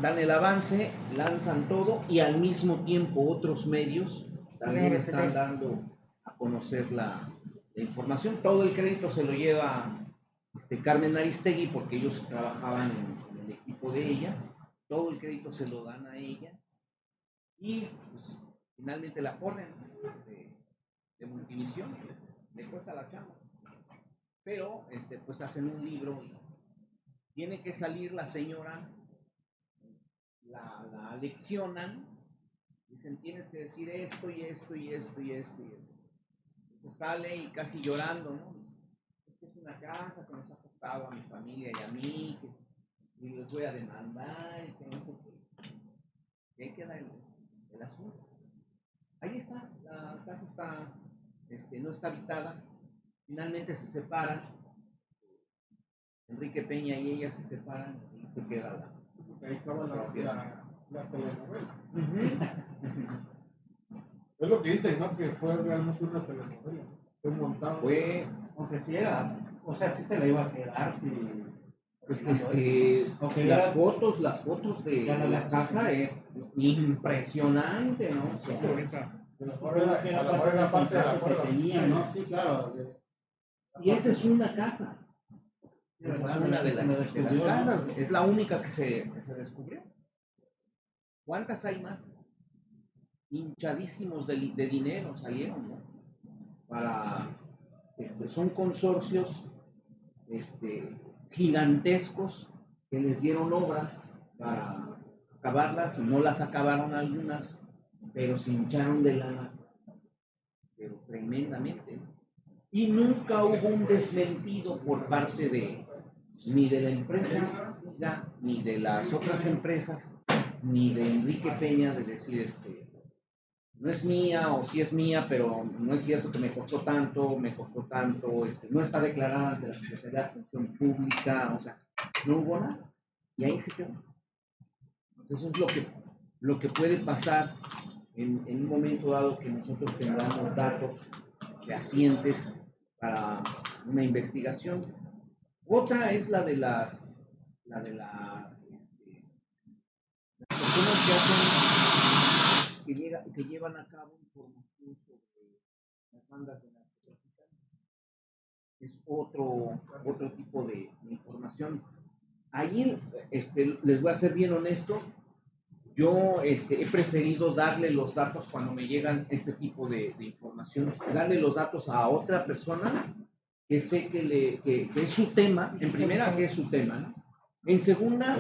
dan el avance, lanzan todo y al mismo tiempo otros medios también están dando a conocer la información. Todo el crédito se lo lleva Carmen Aristegui porque ellos trabajaban en el equipo de ella. Todo el crédito se lo dan a ella y pues, finalmente la ponen de Multivisión, le cuesta la chamba. Pero pues hacen un libro y tiene que salir la señora, la leccionan, dicen tienes que decir esto y esto y esto y esto y esto. Entonces sale y casi llorando, ¿no? Esta es una casa que nos ha costado a mi familia y a mí, y les voy a demandar, y que no sé qué. Y ahí queda el asunto. Ahí está, la casa está, no está habitada, finalmente se separan, Enrique Peña y ella se separan y se queda ahí estaba la telenovela. Es lo que dicen, ¿no? Que fue realmente una telenovela. Fue montado. O sea, sí era, o sea, sí se le iba a quedar, si... Pues las fotos de la casa es impresionante, ¿no? Sí, ahorita. A lo mejor era parte de la cuerda. ¿no? Sí, claro. Y esa es una casa. Es una de las casas, es la única que se descubrió. ¿Cuántas hay más? Hinchadísimos de dinero salieron, ¿no? Son consorcios gigantescos que les dieron obras para acabarlas y no las acabaron algunas, pero se hincharon de lana, pero tremendamente. Y nunca hubo un desmentido por parte ni de la empresa, ni de las otras empresas, ni de Enrique Peña de decir no es mía o sí es mía, pero no es cierto que me costó tanto, no está declarada ante la Secretaría de Función Pública, o sea, no hubo nada. Y ahí se quedó. Eso es lo que puede pasar en un momento dado que nosotros tengamos datos fehacientes para una investigación. Otra es la de las personas que llevan a cabo información sobre las bandas de narcotraficantes. Es otro tipo de información. Ahí les voy a ser bien honesto, yo he preferido darle los datos cuando me llegan este tipo de información, darle los datos a otra persona que sé que es su tema, en primera que es su tema, ¿no? En segunda,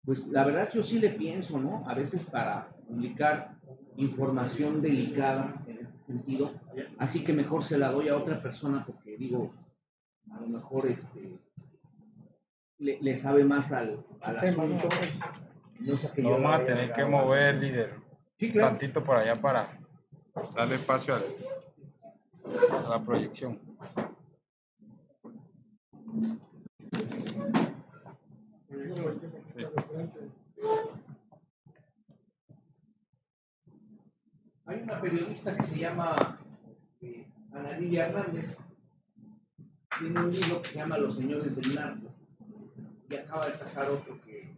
pues la verdad yo sí le pienso, ¿no? A veces para publicar información delicada en ese sentido, así que mejor se la doy a otra persona porque digo, a lo mejor le sabe más al asunto. Lo vamos a tener que mover, líder, sí, claro, tantito por allá para darle espacio a la proyección. Sí. Hay una periodista que se llama Ana Lilia Hernández, tiene un libro que se llama Los Señores del Narco y acaba de sacar otro que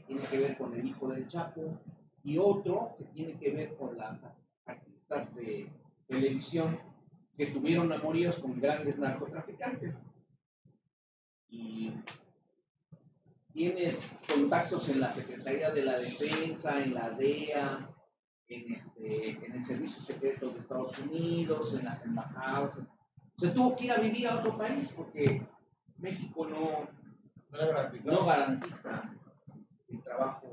tiene que ver con el hijo del Chapo y otro que tiene que ver con las artistas de televisión que tuvieron amoríos con grandes narcotraficantes y tiene contactos en la Secretaría de la Defensa, en la DEA, en el Servicio Secreto de Estados Unidos, en las embajadas. Se tuvo que ir a vivir a otro país porque México no garantiza el trabajo,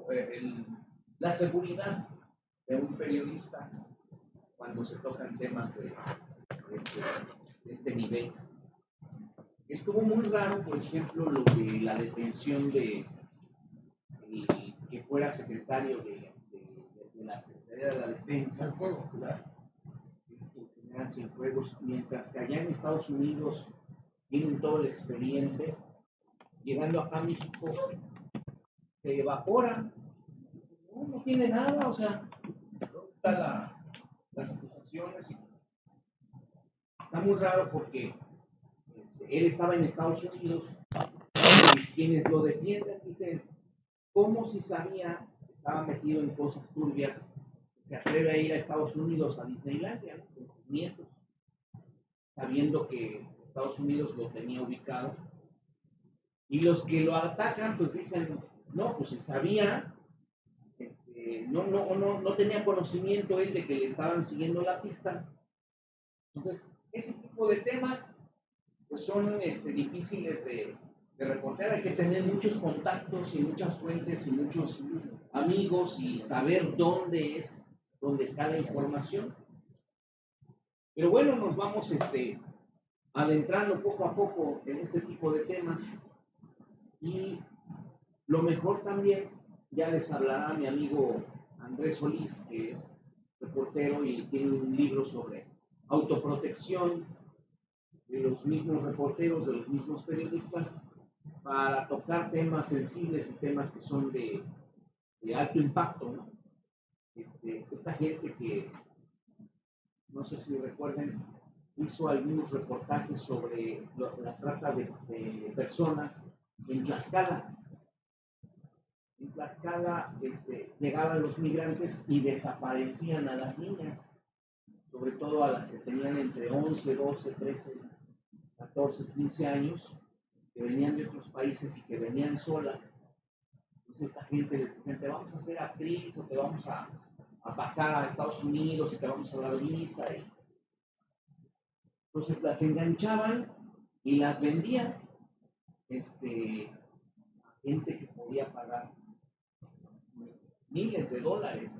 la seguridad de un periodista cuando se tocan temas de este nivel. Estuvo muy raro, por ejemplo, lo de la detención de que fuera secretario de la Secretaría de la Defensa, el general Cienfuegos, mientras que allá en Estados Unidos tienen todo el expediente, llegando acá a México se evapora, no tiene nada, o sea, ¿dónde están las acusaciones? Está muy raro porque él estaba en Estados Unidos quienes lo defienden dicen, ¿cómo si sabía que estaba metido en cosas turbias? Se atreve a ir a Estados Unidos, a Disneylandia, ¿no? Con sus nietos, sabiendo que Estados Unidos lo tenía ubicado. Y los que lo atacan, pues dicen, no, pues si sabía, no tenía conocimiento él de que le estaban siguiendo la pista. Entonces, ese tipo de temas pues son difíciles de reportar. Hay que tener muchos contactos y muchas fuentes y muchos amigos y saber dónde está la información. Pero bueno, nos vamos adentrando poco a poco en este tipo de temas. Y lo mejor también, ya les hablará mi amigo Andrés Solís, que es reportero y tiene un libro sobre autoprotección de los mismos reporteros, de los mismos periodistas, para tocar temas sensibles y temas que son de alto impacto, ¿no? Esta gente que, no sé si recuerden, hizo algunos reportajes sobre la trata de personas en Tlaxcala. En Tlaxcala llegaban los migrantes y desaparecían a las niñas, sobre todo a las que tenían entre 11, 12, 13, 14, 15 años, que venían de otros países y que venían solas. Entonces esta gente les decía, te vamos a hacer actriz o te vamos a pasar a Estados Unidos y te vamos a dar visa. Entonces las enganchaban y las vendían a gente que podía pagar miles de dólares.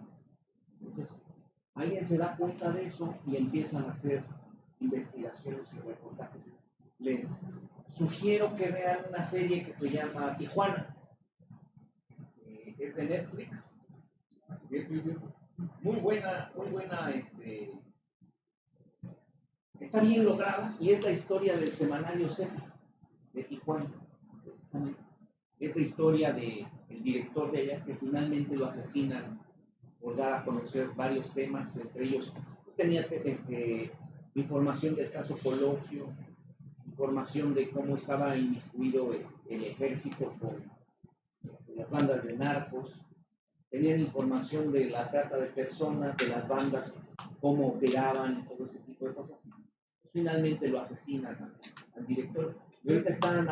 Entonces alguien se da cuenta de eso y empiezan a hacer investigaciones y reportajes. Les sugiero que vean una serie que se llama Tijuana. Es de Netflix. Es muy buena, está bien lograda y es la historia del semanario Cepi de Tijuana, precisamente. Es la historia del director de allá que finalmente lo asesinan por dar a conocer varios temas, entre ellos tenía información del caso Colosio, información de cómo estaba inmiscuido el ejército con las bandas de narcos, tenían información de la trata de personas, de las bandas, cómo operaban, todo ese tipo de cosas. Finalmente lo asesinan al director. Y ahorita están,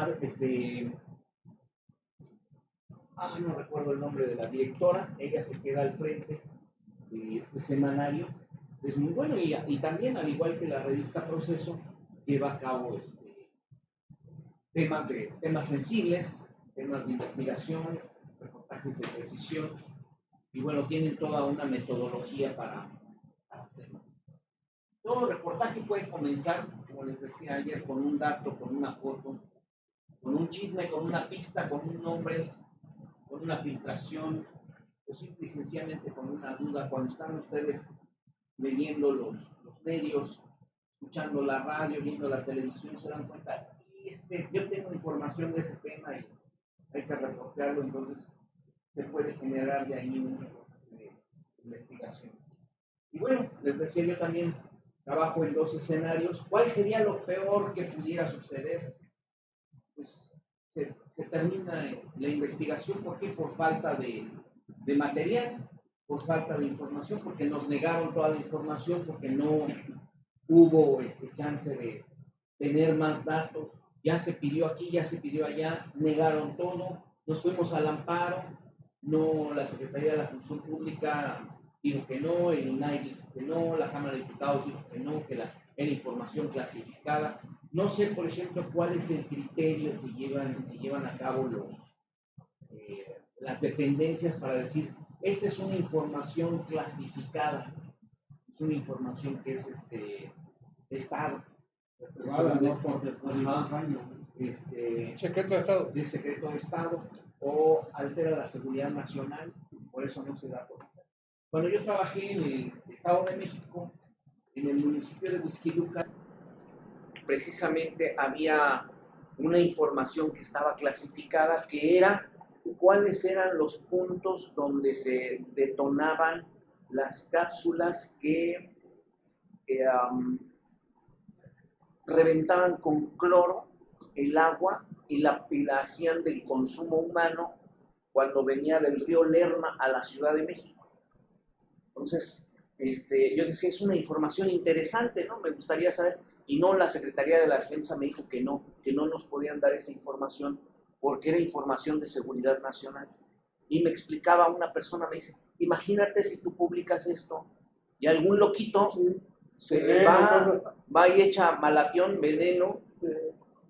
no recuerdo el nombre de la directora, ella se queda al frente de este semanario. Es muy bueno y también, al igual que la revista Proceso, lleva a cabo temas sensibles, temas de investigación, reportajes de precisión, y bueno, tienen toda una metodología para hacerlo. Todo reportaje puede comenzar, como les decía ayer, con un dato, con una foto, con un chisme, con una pista, con un nombre, con una filtración, o simple y sencillamente con una duda. Cuando están ustedes leyendo los medios, escuchando la radio, viendo la televisión, se dan cuenta, yo tengo información de ese tema y hay que reportarlo, entonces se puede generar de ahí un reportaje de investigación. Y bueno, les decía, yo también trabajo en 2 escenarios. ¿Cuál sería lo peor que pudiera suceder? Pues se termina la investigación. ¿Por qué? Por falta de material, por falta de información, porque nos negaron toda la información, porque no hubo chance de tener más datos. Ya se pidió aquí, ya se pidió allá, negaron todo, nos fuimos al amparo, no, la Secretaría de la Función Pública dijo que no, el INAI dijo que no, la Cámara de Diputados dijo que no, que era información clasificada. No sé, por ejemplo, cuál es el criterio que llevan a cabo las dependencias para decir, esta es una información clasificada, es una información que es Estado. Privada, ¿no? Secreto de Estado. De secreto de Estado, o altera la seguridad nacional, por eso no se da por. Cuando yo trabajé en el Estado de México, en el municipio de Huixquilucan, precisamente había una información que estaba clasificada, que era cuáles eran los puntos donde se detonaban las cápsulas que reventaban con cloro el agua y la hacían del consumo humano cuando venía del río Lerma a la Ciudad de México. Entonces, yo decía, es una información interesante, ¿no? Me gustaría saber. Y no, la Secretaría de la Defensa me dijo que no nos podían dar esa información porque era información de seguridad nacional. Y me explicaba una persona, me dice, imagínate si tú publicas esto y algún loquito se va y echa malatión, veneno,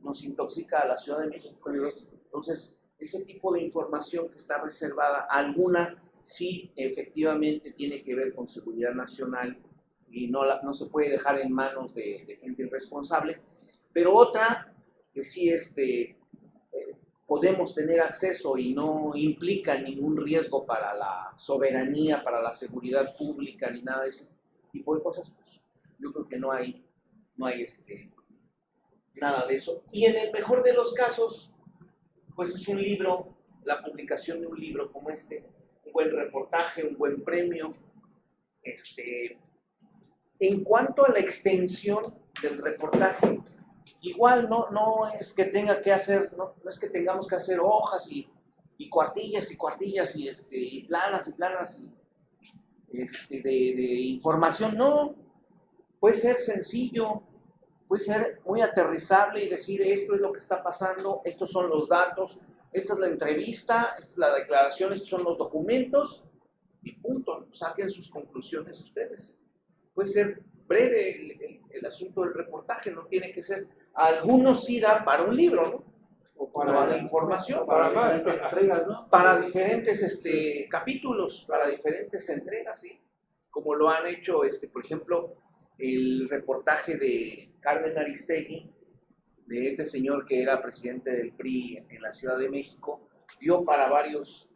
nos intoxica a la Ciudad de México. Entonces, ese tipo de información que está reservada, alguna sí efectivamente tiene que ver con seguridad nacional y no se puede dejar en manos de gente irresponsable, pero otra que sí podemos tener acceso y no implica ningún riesgo para la soberanía, para la seguridad pública ni nada de ese tipo de cosas, pues yo creo que no hay nada de eso. Y en el mejor de los casos, pues es un libro, la publicación de un libro como un buen reportaje, un buen premio. En cuanto a la extensión del reportaje, igual no es que tenga que hacer, no es que tengamos que hacer hojas y cuartillas y cuartillas y planas y planas de información, no. Puede ser sencillo, puede ser muy aterrizable y decir esto es lo que está pasando, estos son los datos, esta es la entrevista, esta es la declaración, estos son los documentos y punto, saquen sus conclusiones ustedes. Puede ser breve el asunto del reportaje, no tiene que ser, algunos sí dan para un libro, ¿no? O para la información, para diferentes entregas, ¿no? Para diferentes capítulos, para diferentes entregas, sí, como lo han hecho, por ejemplo, el reportaje de Carmen Aristegui, de este señor que era presidente del PRI en la Ciudad de México, dio para varios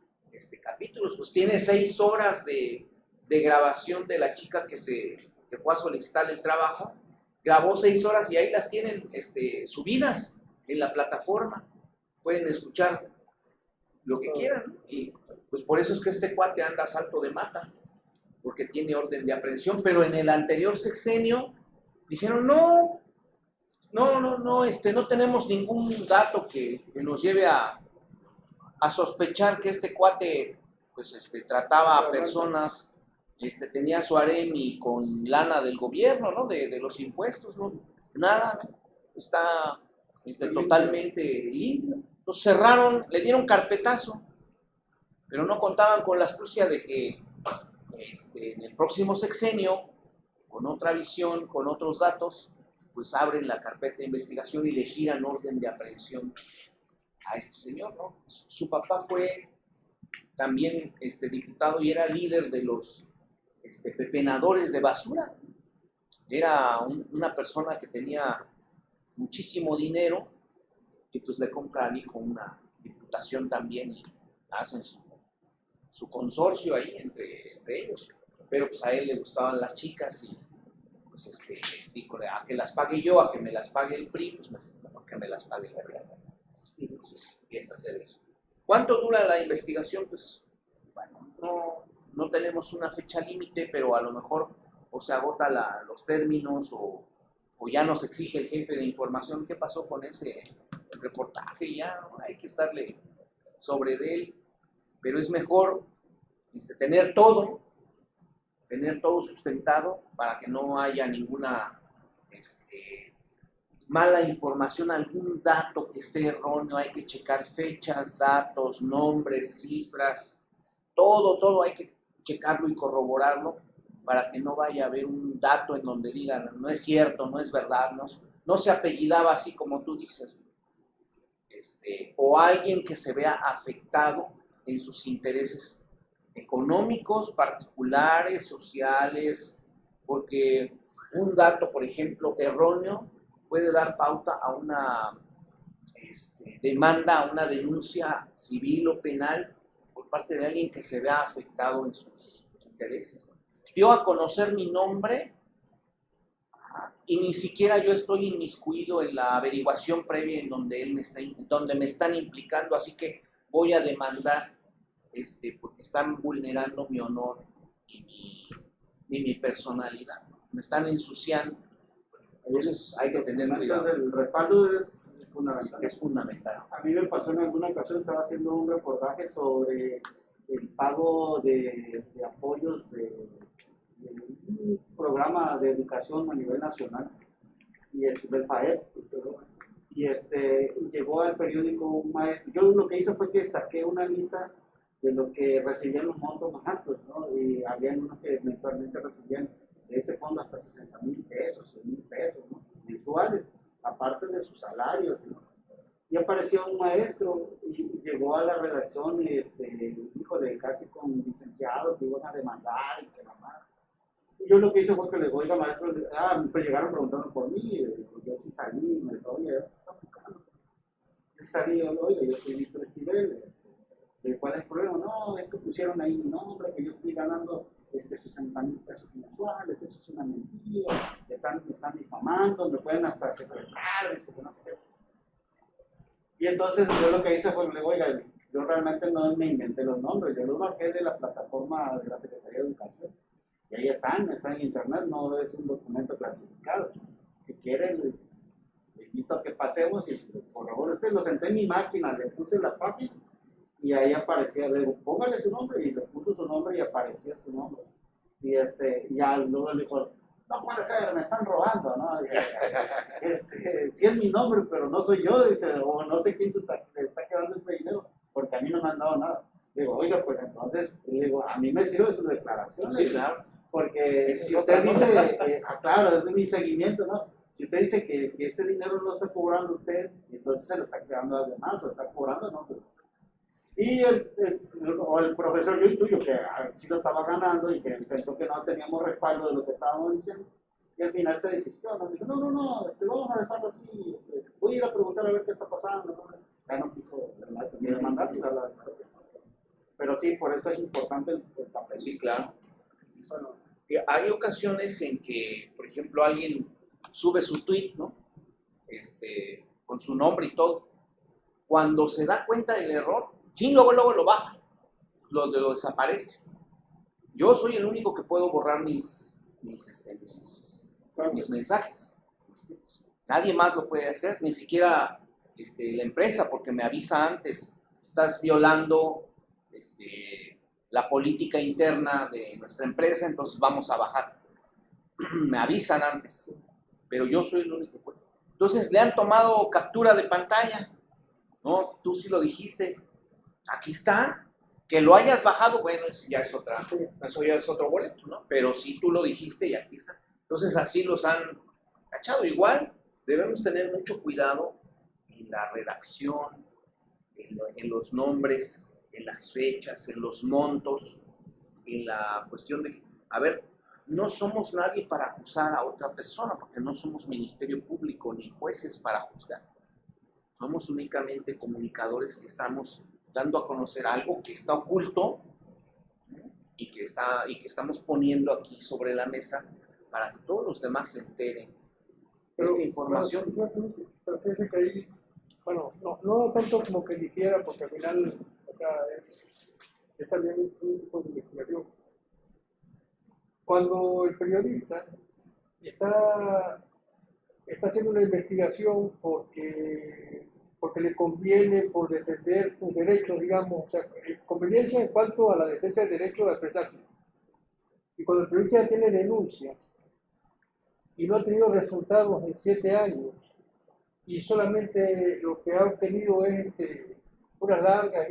capítulos, pues tiene 6 horas de grabación de la chica que fue a solicitar el trabajo, grabó 6 horas y ahí las tienen subidas en la plataforma, pueden escuchar lo que quieran, y pues por eso es que este cuate anda a salto de mata, porque tiene orden de aprehensión, pero en el anterior sexenio dijeron no tenemos ningún dato que nos lleve a sospechar que este cuate pues trataba a personas, tenía su harem con lana del gobierno, ¿no? De los impuestos, ¿no? Nada, ¿no? Está totalmente limpio. Entonces cerraron, le dieron carpetazo, pero no contaban con la astucia de que en el próximo sexenio, con otra visión, con otros datos, pues abren la carpeta de investigación y le giran orden de aprehensión a este señor, ¿no? Su papá fue también diputado y era líder de los pepenadores de basura. Era una persona que tenía muchísimo dinero y pues le compra al hijo una diputación también y hacen su consorcio ahí entre ellos. Pero pues a él le gustaban las chicas y pues dijo, a que las pague yo, a que me las pague el PRI, pues mejor que me las pague el gobierno. Y entonces empieza a hacer eso. ¿Cuánto dura la investigación? Pues bueno, no tenemos una fecha límite, pero a lo mejor o se agota los términos o ya nos exige el jefe de información qué pasó con ese reportaje, ya no hay que estarle sobre de él, pero es mejor tener todo sustentado para que no haya ninguna mala información, algún dato que esté erróneo. Hay que checar fechas, datos, nombres, cifras, todo hay que checarlo y corroborarlo para que no vaya a haber un dato en donde digan no es cierto, no es verdad, no se apellidaba así como tú dices, o alguien que se vea afectado en sus intereses económicos, particulares, sociales, porque un dato, por ejemplo, erróneo puede dar pauta a una demanda, a una denuncia civil o penal por parte de alguien que se vea afectado en sus intereses. Dio a conocer mi nombre y ni siquiera yo estoy inmiscuido en la averiguación previa en donde me están implicando, así que voy a demandar porque están vulnerando mi honor y mi personalidad, me están ensuciando. Entonces hay que tener cuidado. El respaldo es fundamental. Es fundamental. A mí me pasó en alguna ocasión, estaba haciendo un reportaje sobre el pago de apoyos de un programa de educación a nivel nacional y del FAEP. Y llegó al periódico un maestro. Yo lo que hice fue que saqué una lista de lo que recibían los montos más altos, ¿no? Y había unos que mensualmente recibían de ese fondo hasta 60,000 pesos, 100,000 pesos, ¿no? Mensuales, aparte de sus salarios, ¿no? Y apareció un maestro y llegó a la redacción y dijo de casi con licenciados que iban a demandar y que mamá. Y yo lo que hice fue que le digo, oiga maestro, pues llegaron preguntando por mí, yo sí salí, me dijo, oye, yo salí, oiga, yo soy Víctor Esquivel, ¿cuál es el problema? No, es que pusieron ahí mi nombre, que yo estoy ganando 60,000 pesos mensuales, eso es una mentira, están difamando, me pueden hasta secuestrar, dice que no sé qué. Y entonces yo lo que hice fue, le digo, oiga, yo realmente no me inventé los nombres, yo los bajé de la plataforma de la Secretaría de Educación. Y ahí están en internet, no es un documento clasificado. Si quieren, le invito a que pasemos y por favor, lo senté en mi máquina, le puse la página y ahí aparecía, le digo, póngale su nombre y le puso su nombre y aparecía su nombre. Y ya luego le dijo, no puede ser, me están robando, ¿no? Sí es mi nombre, pero no soy yo, dice, o no sé quién se está quedando ese dinero, porque a mí no me han dado nada. Digo, oiga, pues entonces, digo, a mí me sirve su declaración. Sí, claro. Porque si usted dice, claro, es mi seguimiento, ¿no? Si usted dice que ese dinero no lo está cobrando usted, entonces se lo está quedando a alguien más, lo está cobrando, ¿no? Y el profesor yo intuyo que sí lo estaba ganando y que pensó que no teníamos respaldo de lo que estábamos diciendo. Y al final se desistió, nos dijo, no, vamos a dejarlo así, voy a ir a preguntar a ver qué está pasando, ¿no? Ya no quiso ni demandar ni nada. Pero sí, por eso es importante el papel. Sí, claro. Bueno, hay ocasiones en que, por ejemplo, alguien sube su tweet, ¿no? Con su nombre y todo. Cuando se da cuenta del error, luego lo baja, lo desaparece. Yo soy el único que puedo borrar mis mensajes. Nadie más lo puede hacer, ni siquiera la empresa, porque me avisa antes, estás violando la política interna de nuestra empresa, entonces vamos a bajar. Me avisan antes, pero yo soy el único que puede. Entonces le han tomado captura de pantalla, ¿no? Tú sí lo dijiste, aquí está, que lo hayas bajado, bueno, eso ya es otro boleto, ¿no? Pero sí tú lo dijiste y aquí está. Entonces así los han cachado. Igual debemos tener mucho cuidado en la redacción, en los nombres, en las fechas, en los montos, en la cuestión de, a ver, no somos nadie para acusar a otra persona, porque no somos ministerio público ni jueces para juzgar. Somos únicamente comunicadores que estamos dando a conocer algo que está oculto y que estamos poniendo aquí sobre la mesa para que todos los demás se enteren de esta información. Pero fíjense que ahí, bueno, no tanto como que dijera, porque al final acá es también un tipo de investigación. Cuando el periodista está haciendo una investigación porque le conviene por defender sus derechos, digamos, o sea, conveniencia en cuanto a la defensa del derecho de expresarse. Y cuando el periodista tiene denuncia y no ha tenido resultados en 7 años y solamente lo que ha obtenido es unas largas,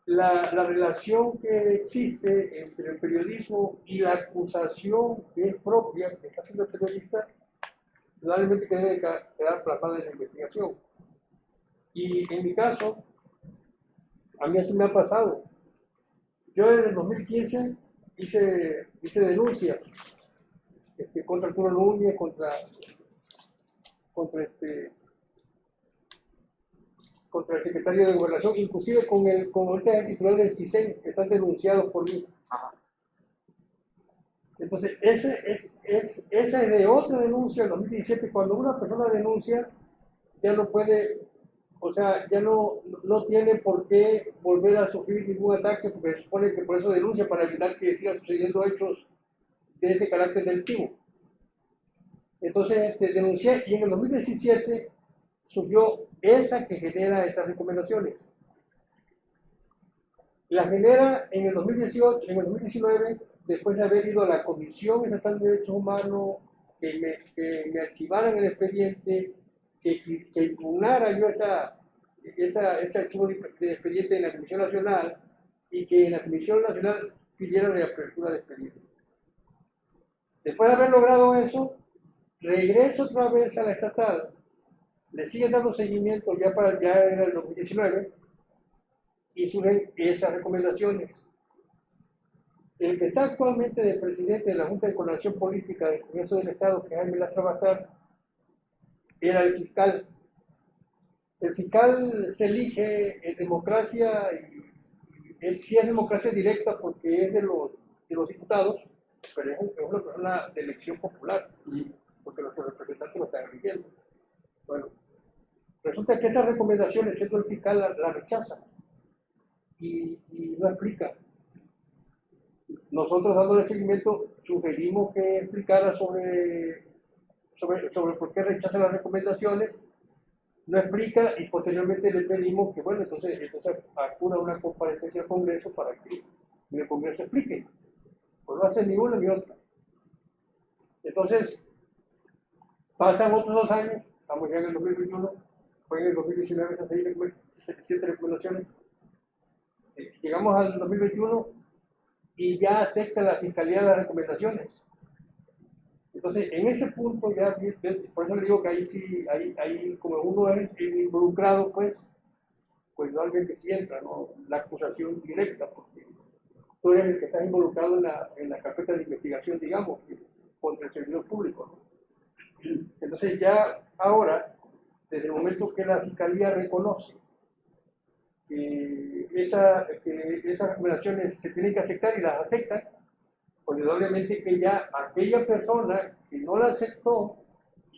la relación que existe entre el periodismo y la acusación que es propia, que está haciendo el periodista, probablemente que debe quedar plasmada en la investigación. Y en mi caso, a mí así me ha pasado. Yo en el 2015 hice denuncias contra Arturo Núñez, contra el secretario de Gobernación, inclusive con el titular del CISEN, que están denunciados por mí. Entonces, esa es de otra denuncia en 2017. Cuando una persona denuncia, ya no puede, o sea, ya no tiene por qué volver a sufrir ningún ataque, porque se supone que por eso denuncia, para evitar que sigan sucediendo hechos de ese carácter delictivo. Entonces denuncié y en el 2017 surgió esa que genera esas recomendaciones. La genera en el 2018, en el 2019, después de haber ido a la Comisión Estatal de Derechos Humanos, que me archivaran el expediente, que impugnara yo ese archivo de expediente en la Comisión Nacional y que en la Comisión Nacional pidiera la apertura de expediente. Después de haber logrado eso, regreso otra vez a la estatal, le siguen dando seguimiento ya era el 2019 y surgen esas recomendaciones. El que está actualmente de presidente de la Junta de Coordinación Política del Congreso del Estado, que es Jaime Lastra Bazar, era el fiscal. El fiscal se elige en democracia, y sí es democracia directa porque es de los diputados, pero es una persona de elección popular, porque los representantes lo están eligiendo. Bueno, resulta que estas recomendaciones, siendo el fiscal, la rechaza y no explica. Nosotros, dándole seguimiento, sugerimos que explicara sobre por qué rechaza las recomendaciones, no explica y posteriormente le pedimos que, bueno, entonces acuda a una comparecencia al Congreso para que el Congreso explique. Pues no hace ni una ni otra. Entonces, pasan otros 2 años, estamos ya en el 2021, fue en el 2019 esas 7 recomendaciones. Llegamos al 2021 y ya acepta la Fiscalía las recomendaciones. Entonces, en ese punto ya, por eso le digo que ahí sí, ahí como uno es involucrado, pues realmente sí entra, ¿no? La acusación directa, porque tú eres el que estás involucrado en la carpeta de investigación, digamos, contra el servidor público, ¿no? Entonces ya ahora, desde el momento que la Fiscalía reconoce que esas recomendaciones se tienen que aceptar y las aceptan, pues indudablemente que ya aquella persona que no la aceptó,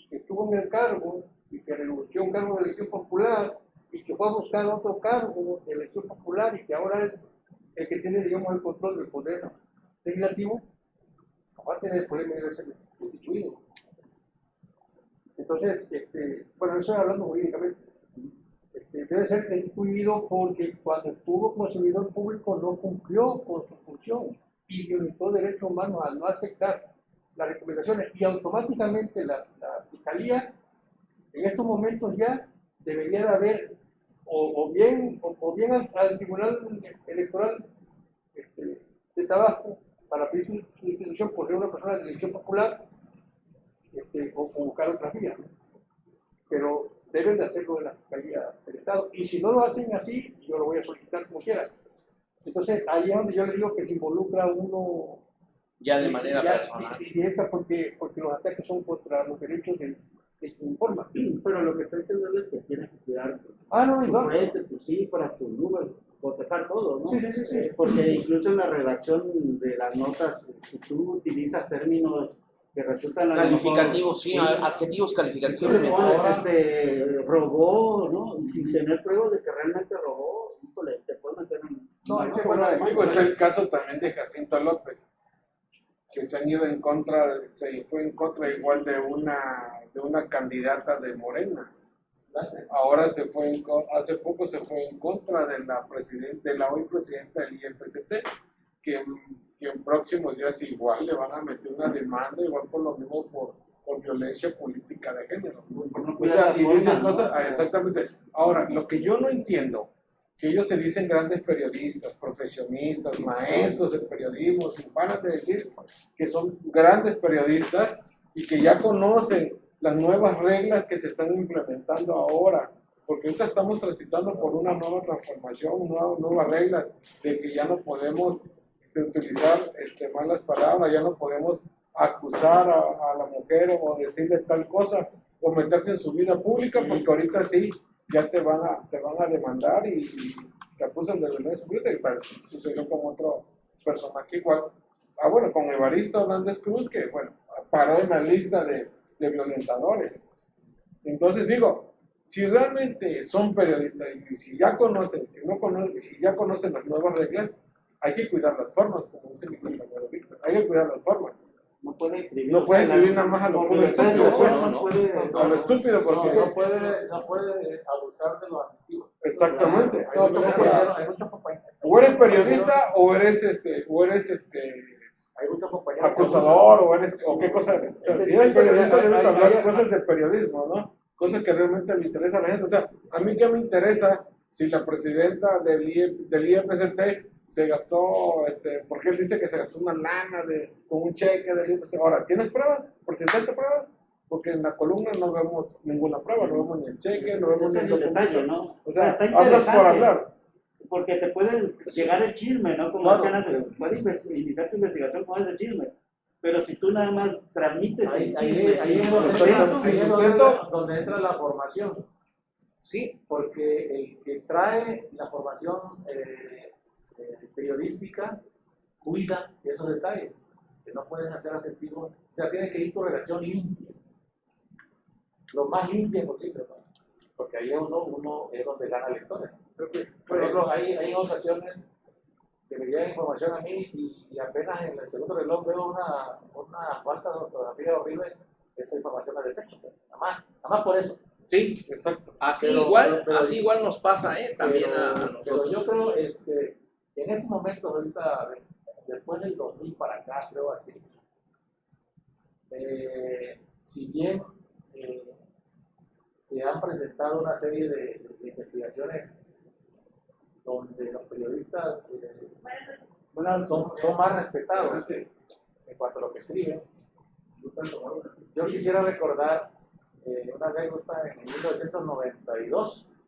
que estuvo en el cargo y que renunció a un cargo de elección popular y que fue a buscar otro cargo de elección popular y que ahora es el que tiene, digamos, el control del poder legislativo, va a tener el problema de ser destituido. Entonces, bueno, eso hablando jurídicamente, debe ser destituido porque cuando estuvo como servidor público no cumplió con su función y violentó derechos humanos al no aceptar las recomendaciones, y automáticamente la Fiscalía en estos momentos ya debería de haber o bien al Tribunal Electoral de Tabasco para pedir su institución por ser una persona de elección popular, o buscar otras vías, ¿no? Pero deben de hacerlo en la Fiscalía del Estado, y si no lo hacen así, yo lo voy a solicitar como quiera. Entonces, ahí es donde yo le digo que se involucra uno ya de manera personal. Directa, porque los ataques son contra los derechos de quien informa. Pero lo que está diciendo es que tienes que cuidar tu frente, tus cifras, tus números, cotejar todo, ¿no? Sí. Porque incluso en la redacción de las notas, si tú utilizas términos que resultan calificativos, sí, adjetivos calificativos. Si tú le pones robó, ¿no? Y sin tener pruebas de que realmente robó, híjole, te puedes meter en... Amigo, está el caso también de Jacinto López, que se han ido en contra, se fue en contra igual de una candidata de Morena. Ahora hace poco se fue en contra de la hoy presidenta del IFST, que en próximos días igual le van a meter una demanda, igual por lo mismo por violencia política de género. O sea, y dicen cosas, exactamente. Ahora, lo que yo no entiendo, que ellos se dicen grandes periodistas, profesionistas, maestros del periodismo, sin parar de decir que son grandes periodistas y que ya conocen las nuevas reglas que se están implementando ahora, porque ahorita estamos transitando por una nueva transformación, nuevas reglas de que ya no podemos utilizar malas palabras, ya no podemos acusar a la mujer o decirle tal cosa o meterse en su vida pública, porque ahorita sí ya te van a demandar y te acusan de violencia pública, y sucedió con otro personaje igual. Bueno, con Evaristo Hernández Cruz, que bueno, paró en la lista de violentadores. Entonces digo, si realmente son periodistas y si ya conocen, si ya conocen las nuevas reglas, hay que cuidar las formas, como dice mi compañero Víctor, hay que cuidar las formas. No puede escribir. No puede escribir nada más a lo puro estúpido, pues. no. A lo estúpido, porque... No puede abusar de los adjetivos. Exactamente. Hay muchos compañeros, O eres periodista o eres hay muchos compañeros acusador o qué cosa. O sea, si eres periodista debes hablar cosas de periodismo, ¿no? Cosas que realmente le interesa a la gente. O sea, a mí qué me interesa si la presidenta del IEPCT se gastó, porque él dice que se gastó una lana con un cheque del IEPCT. Ahora, ¿tienes pruebas? ¿Presentaste pruebas? Porque en la columna no vemos ninguna prueba, no vemos ni el cheque, no vemos ni el documento. ¿No? O sea, está hablas por interesante, hablar. porque te puede llegar el chisme, ¿no? Como Claro. decían, puede iniciar tu investigación con ese chisme. Pero si tú nada más transmites el chisme, ahí es donde entra la formación. Sí, Porque el que trae la formación periodística cuida esos detalles, que no pueden hacer adjetivos, o sea, tiene que ir tu redacción limpia, lo más limpia posible, ¿no? Porque ahí uno es donde gana lectores. Creo que, por ejemplo, hay ocasiones que me llega información a mí y apenas en el segundo reloj veo una falta de ortografía horrible, esa información es desecho, nada más por eso. sí, Exacto. así Pero igual nos pasa, también a pero nosotros. yo creo que en estos momentos, ahorita, después del 2000 para acá, creo así, si bien se han presentado una serie de investigaciones donde los periodistas son más respetados en cuanto a lo que escriben, yo quisiera recordar una anécdota en 1992,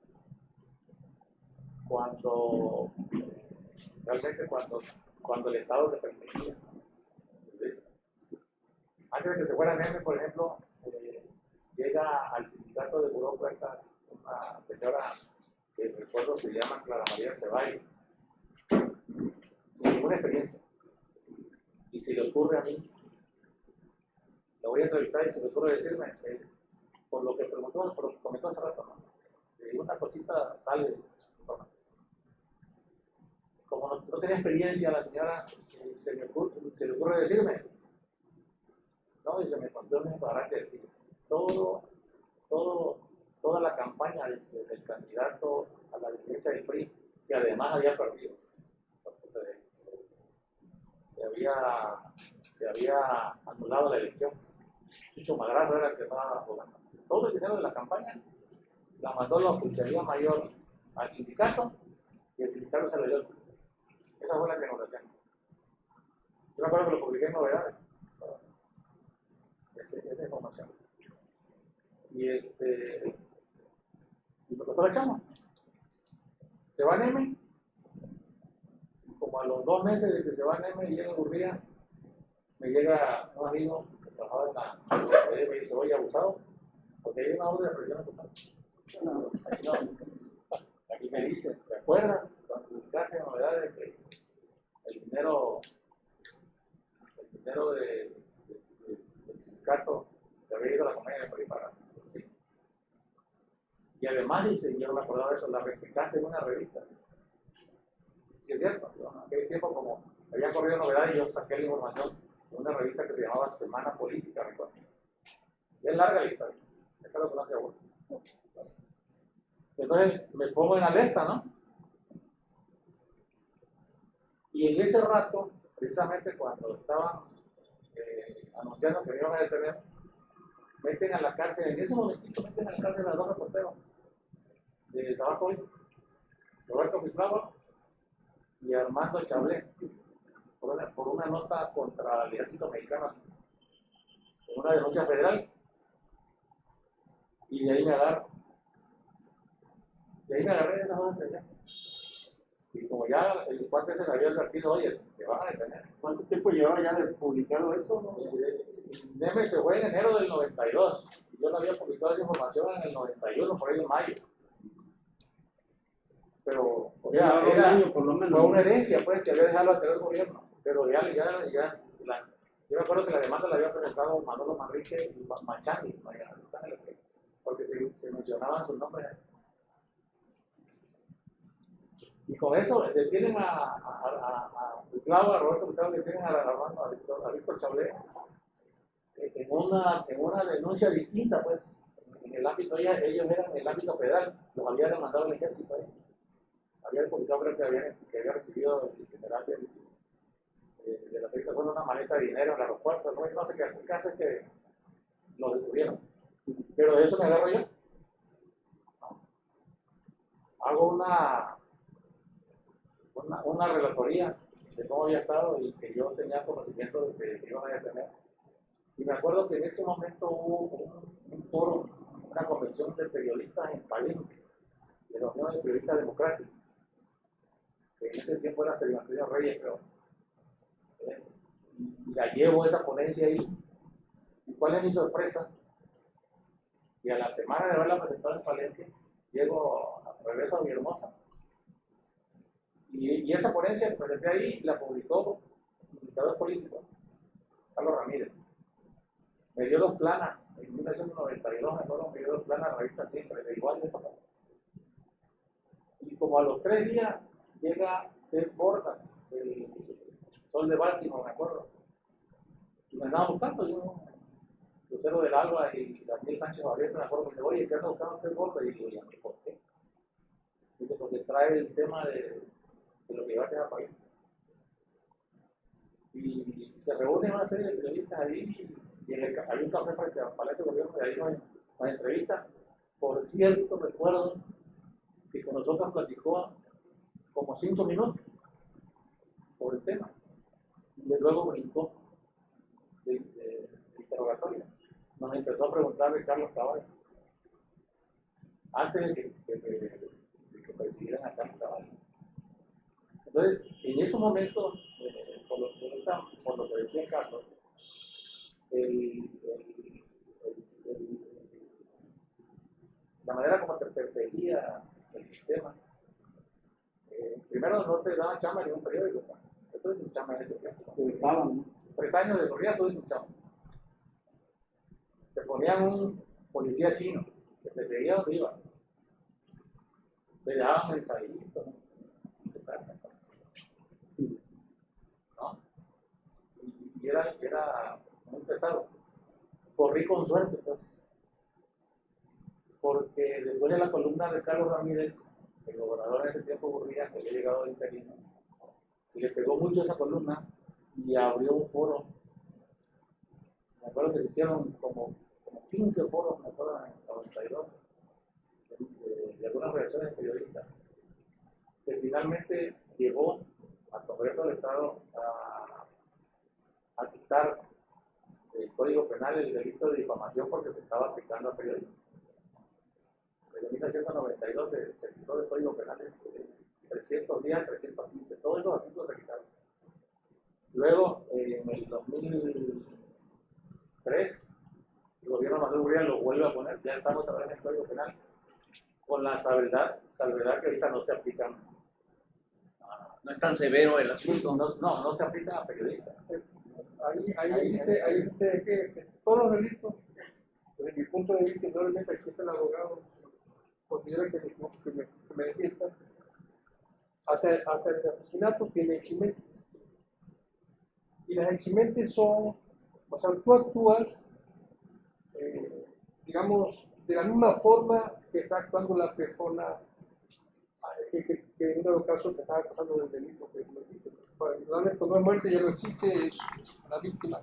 cuando el Estado te perseguía. Antes de que se fuera Neme, por ejemplo, llega al sindicato de burócratas una señora que recuerdo se llama Clara María Ceballos, sin ninguna experiencia. Y si le ocurre a mí, la voy a entrevistar y si le ocurre decirme, por lo que comentó hace rato, ¿no? Una cosita sale de información. Como no tenía experiencia, la señora se le ocurre decirme, ¿no? Y se me contó un barranque de toda la campaña del candidato a la dirigencia del PRI, que además había perdido. Se había anulado la elección. Chucho Madrazo era el que estaba jugando. Todo el dinero de la campaña la mandó la oficialía mayor al sindicato y el sindicato se le dio. Esa fue la negociación. Yo me acuerdo que lo publiqué en Novedades. Esa información. Y lo que aprovechamos. Se va Neme. Como a los 2 meses de que se va Neme y llega Gurría, me llega un amigo que trabajaba en la y me dice, oye, abusado, porque hay una orden de presión aquí me dice, ¿te acuerdas cuando publicaste novedades de que el dinero del sindicato se había ido a la compañía de preparación? Sí. Y además dice, yo no me acordaba de eso, la replicaste en una revista. Sí, es cierto, en aquel tiempo como había corrido novedades, yo saqué la información de una revista que se llamaba Semana Política, recuerdo. Y es larga la historia, es lo que no hace bueno. Entonces me pongo en alerta, ¿no? Y en ese rato, precisamente cuando estaban anunciando que me iban a detener, meten a la cárcel, en ese momentito meten a la cárcel a 2 reporteros de trabajo hoy, Roberto Pizarro y Armando Chablé, por una nota contra el ejército mexicano, en una denuncia federal, y de ahí me agarro. De ahí me agarré de esas 2 detenciones. Y como ya el cuate se me había advertido, oye, te van a detener. ¿Cuánto tiempo llevaba ya de publicado eso? ¿No? Neme se fue en enero del 92. Y yo no había publicado esa información en el 91, por ahí en mayo. Pero, o sea, un año por lo menos. fue una herencia, pues, que había dejado el anterior gobierno. Pero yo me acuerdo que la demanda la había presentado Manolo Manrique y Machani, porque se mencionaban sus nombres. Y con eso detienen a Claudio, a Roberto Gustavo, detienen a Víctor Chablé, en una denuncia distinta, pues, en el ámbito, ellos eran en el ámbito federal, los había demandado el ejército ahí. Había depositado, creo que había recibido el general de la América solo una maleta de dinero en el aeropuerto, no sé qué, el caso es que lo detuvieron. Pero de eso me agarro yo. Hago una relatoría de cómo había estado y que yo tenía conocimiento de que iban a detener. Y me acuerdo que en ese momento hubo un foro, una convención de periodistas en Palenque, de la Unión de Periodistas Democráticos, que en ese tiempo era Cervantes Reyes, creo. Y la llevo esa ponencia ahí. ¿Y cuál es mi sorpresa? Y a la semana de haberla presentado en Palenque, regreso a Villahermosa. Y esa ponencia que presenté ahí la publicó un comunicador político, Carlos Ramírez. Me dio 2 planas, en 1992 me dio 2 planas, la revista Siempre, de igual de esa manera. Y como a los 3 días llega Ted Borda, el Sol de Baltimore, me acuerdo. Y me andaba buscando, yo, Lucero del Alba y Daniel Sánchez Gabriel, me acuerdo, me dice, oye, ¿qué anda buscando Ted Borda? Y digo, ¿y a mí por qué? Dice, porque trae el tema de lo que iba a quedar para ahí. Y se reúne una serie de periodistas ahí, y hay un café frente al Palacio de Gobierno, y ahí nos entrevistan. Por cierto, recuerdo que con nosotros platicó como 5 minutos sobre el tema, y luego brincó de interrogatorio. Nos empezó a preguntar de Carlos Tavares, antes de que persiguieran a Carlos Tavares. Entonces, en esos momentos, por lo que decía Carlos, la manera como te perseguía el sistema, primero no te daban chamba en un periódico, entonces sin chamba en ese tiempo. 3 años de corrida, tú sin chamba. Te ponían un policía chino que te seguía donde iba. Te daban mensajitos, ¿no? Y era muy pesado. Corrí con suerte, pues, porque después de la columna de Carlos Ramírez, el gobernador en ese tiempo Gurría, que había llegado de interino, y le pegó mucho esa columna y abrió un foro. Me acuerdo que se hicieron como 15 foros, me acuerdo, en el 92, de algunas reacciones periodistas, que finalmente llevó al Congreso del Estado a quitar el Código Penal el delito de difamación porque se estaba aplicando a periodistas. En 1992 se quitó el Código Penal 300 días, 315, todos esos artículos se quitaron. Luego, en el 2003, el gobierno de Manuel Gurría lo vuelve a poner, ya estamos otra vez en el Código Penal, con la salvedad que ahorita no se aplican. No es tan severo el asunto. No se aplican a periodistas. Ahí dice que todos los delitos, desde mi punto de vista, probablemente aquí está el abogado, considera que me defienda, hasta el asesinato tiene eximentes. Y las eximentes son, o sea, tú actúas, digamos, de la misma forma que está actuando la persona que en uno de los casos que estaba acusando del delito que no existe. Realmente no es muerte, ya no existe, es una víctima.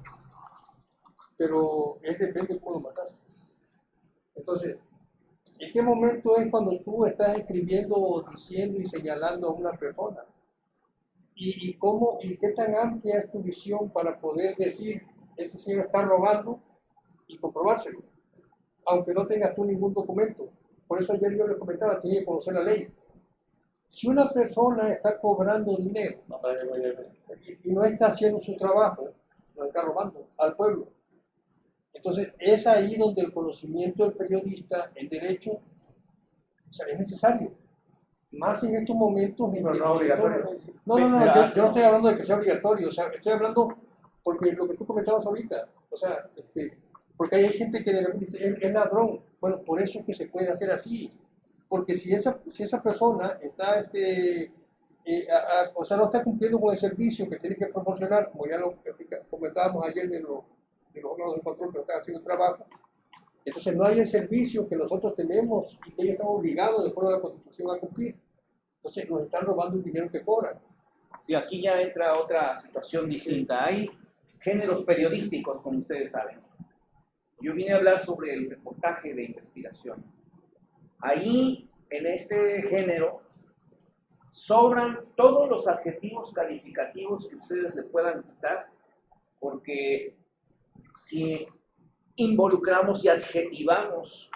Pero depende de cómo lo mataste. Entonces, ¿en qué momento es cuando tú estás escribiendo, diciendo y señalando a una persona? ¿Y qué tan amplia es tu visión para poder decir, ese señor está robando y comprobárselo? Aunque no tengas tú ningún documento. Por eso ayer yo les comentaba, tenía que conocer la ley. Si una persona está cobrando dinero y no está haciendo su trabajo, lo está robando al pueblo. Entonces es ahí donde el conocimiento del periodista, el derecho, o sea, es necesario. Más en estos momentos. Pero no obligatorio. No, yo no estoy hablando de que sea obligatorio, o sea, estoy hablando porque lo que tú comentabas ahorita, o sea, porque hay gente que de repente dice, es ladrón. Bueno, por eso es que se puede hacer así. Porque si esa persona está, o sea, no está cumpliendo con el servicio que tiene que proporcionar, como ya lo comentábamos ayer de que los órganos de control que están haciendo el trabajo. Entonces no hay el servicio que nosotros tenemos y que ellos están obligados de acuerdo a la Constitución a cumplir. Entonces nos están robando el dinero que cobran. Sí, aquí ya entra otra situación distinta. Hay géneros periodísticos, como ustedes saben. Yo vine a hablar sobre el reportaje de investigación. Ahí, en este género, sobran todos los adjetivos calificativos que ustedes le puedan quitar, porque si involucramos y adjetivamos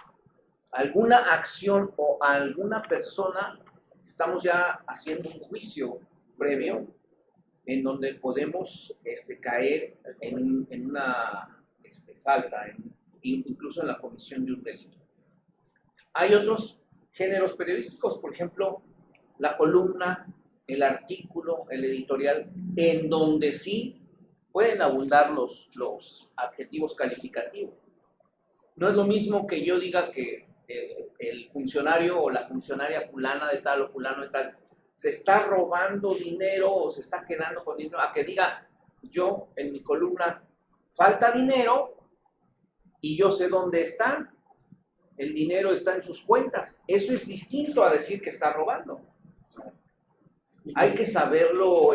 alguna acción o a alguna persona, estamos ya haciendo un juicio previo en donde podemos caer en una falta, incluso en la comisión de un delito. Hay otros géneros periodísticos, por ejemplo, la columna, el artículo, el editorial, en donde sí pueden abundar los adjetivos calificativos. No es lo mismo que yo diga que el funcionario o la funcionaria fulana de tal o fulano de tal se está robando dinero o se está quedando con dinero, a que diga yo en mi columna, falta dinero y yo sé dónde está, el dinero está en sus cuentas. Eso es distinto a decir que está robando. Hay que saberlo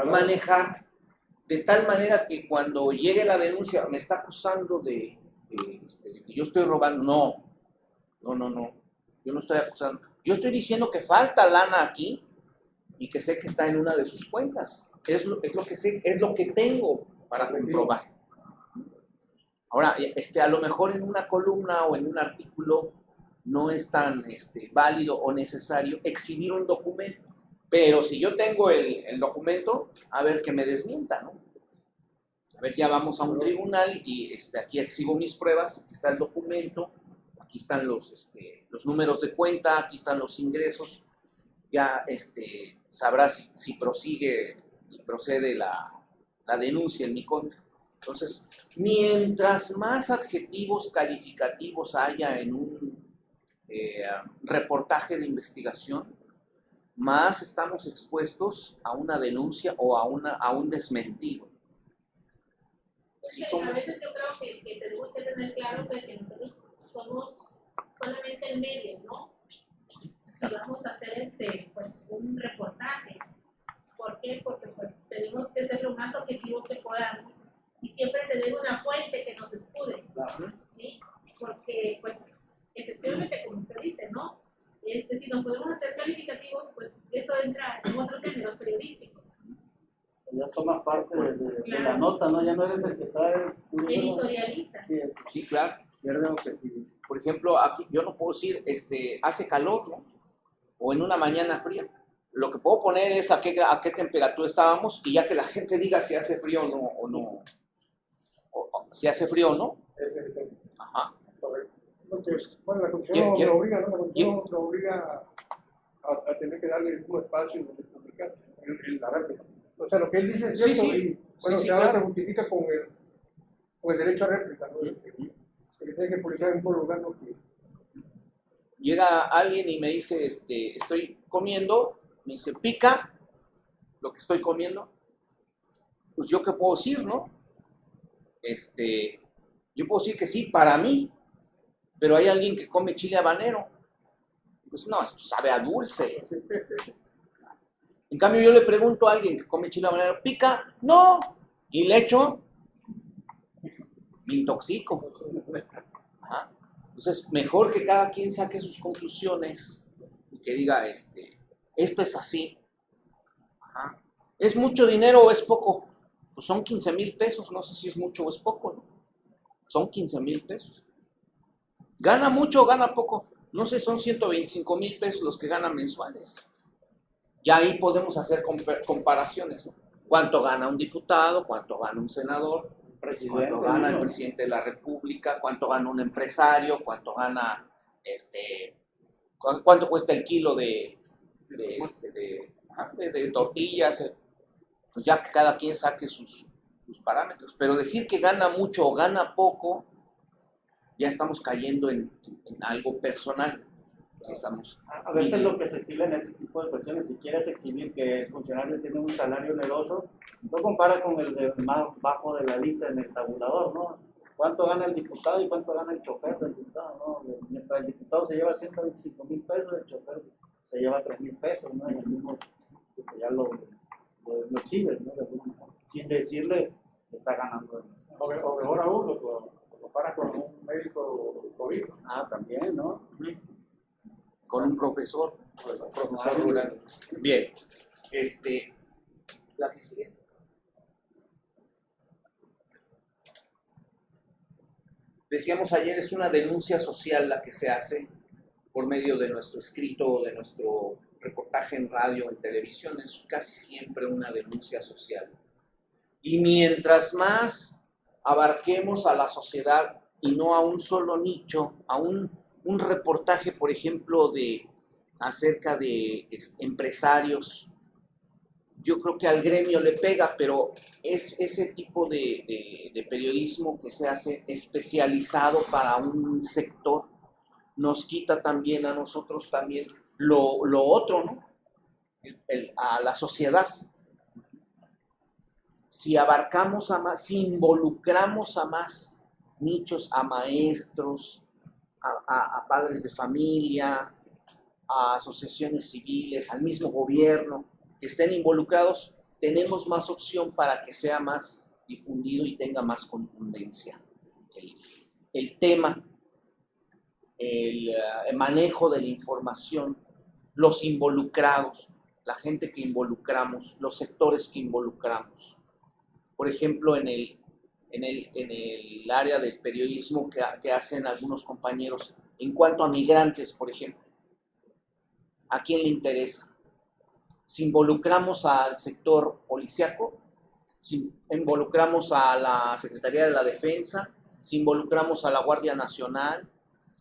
manejar de tal manera que cuando llegue la denuncia, me está acusando de que yo estoy robando. No, yo no estoy acusando. Yo estoy diciendo que falta lana aquí y que sé que está en una de sus cuentas. Es lo que sé, es lo que tengo para comprobar. Ahora, a lo mejor en una columna o en un artículo no es tan válido o necesario exhibir un documento, pero si yo tengo el documento, a ver que me desmienta, ¿no? A ver, ya vamos a un tribunal y aquí exhibo mis pruebas, aquí está el documento, aquí están los números de cuenta, aquí están los ingresos, ya sabrá si prosigue y procede la denuncia en mi contra. Entonces, mientras más adjetivos calificativos haya en un reportaje de investigación, más estamos expuestos a una denuncia o a un desmentido. Sí, a veces yo creo que tenemos que tener claro que nosotros somos solamente el medio, ¿no? Si vamos a hacer un reportaje. ¿Por qué? Porque pues tenemos que ser lo más objetivo que podamos y siempre tener una fuente que nos escude, ¿sí? Porque pues efectivamente, como usted dice, ¿no? Si nos podemos hacer calificativos, pues eso entra en otros géneros periodísticos. Ya tomas parte de la nota, ¿no? Ya no eres el que está... Editorializa. Sí, claro. Pierde objetivo. Por ejemplo, aquí yo no puedo decir, hace calor, ¿no? O en una mañana fría. Lo que puedo poner es a qué temperatura estábamos y ya que la gente diga si hace frío o no. O si hace frío o no. Ajá. Entonces, bueno, la Constitución nos obliga, ¿no? La Constitución nos obliga a tener que darle un espacio donde publicar en la réplica. O sea, lo que él dice es cierto, sí. y bueno, Sí, ahora claro. se justifica con el derecho a réplica, ¿no? Que tiene que publicar en un lugar, ¿no? Llega alguien y me dice, estoy comiendo, me dice, pica lo que estoy comiendo. Pues yo qué puedo decir, ¿no? Yo puedo decir que sí, para mí, pero hay alguien que come chile habanero. Pues no, esto sabe a dulce. En cambio, yo le pregunto a alguien que come chile habanero, ¿pica? No. Y le echo, me intoxico. Ajá. Entonces, mejor que cada quien saque sus conclusiones y que diga, esto es así. Ajá. ¿Es mucho dinero o es poco? Pues son 15,000 pesos, no sé si es mucho o es poco, ¿no? Son 15,000 pesos. ¿Gana mucho o gana poco? No sé, son 125,000 pesos los que ganan mensuales. Ya ahí podemos hacer comparaciones, ¿no? ¿Cuánto gana un diputado? ¿Cuánto gana un senador? ¿Cuánto gana el presidente de la República? ¿Cuánto gana un empresario? ¿Cuánto gana, cuánto cuesta el kilo de tortillas? Pues ya que cada quien saque sus parámetros. Pero decir que gana mucho o gana poco, ya estamos cayendo en algo personal. A veces lo que se estila en ese tipo de cuestiones, si quieres exhibir que el funcionario tiene un salario oneroso, no compara con el más bajo de la lista en el tabulador, ¿no? cuánto gana el diputado y cuánto gana el chofer del diputado, ¿no? Mientras el diputado se lleva 125,000 pesos, el chofer se lleva 3,000 pesos, ¿no? Y el mismo, pues ya lo exhibe, ¿no? Sin decirle que está ganando. O mejor aún, lo comparas con un médico COVID. Ah, también, ¿no? Con un profesor rural. Bien, la que sigue. Decíamos ayer, es una denuncia social la que se hace por medio de nuestro escrito o de nuestro reportaje en radio, en televisión, es casi siempre una denuncia social. Y mientras más abarquemos a la sociedad y no a un solo nicho, a un reportaje, por ejemplo, acerca de empresarios, yo creo que al gremio le pega, pero es ese tipo de periodismo que se hace especializado para un sector, nos quita también a nosotros también lo otro, ¿no? A la sociedad. Si abarcamos a más, si involucramos a más nichos, a maestros, a padres de familia, a asociaciones civiles, al mismo gobierno, que estén involucrados, tenemos más opción para que sea más difundido y tenga más contundencia. El tema, el manejo de la información, los involucrados, la gente que involucramos, los sectores que involucramos. Por ejemplo, en el área del periodismo que hacen algunos compañeros, en cuanto a migrantes, por ejemplo, ¿a quién le interesa? Si involucramos al sector policíaco, si involucramos a la Secretaría de la Defensa, si involucramos a la Guardia Nacional,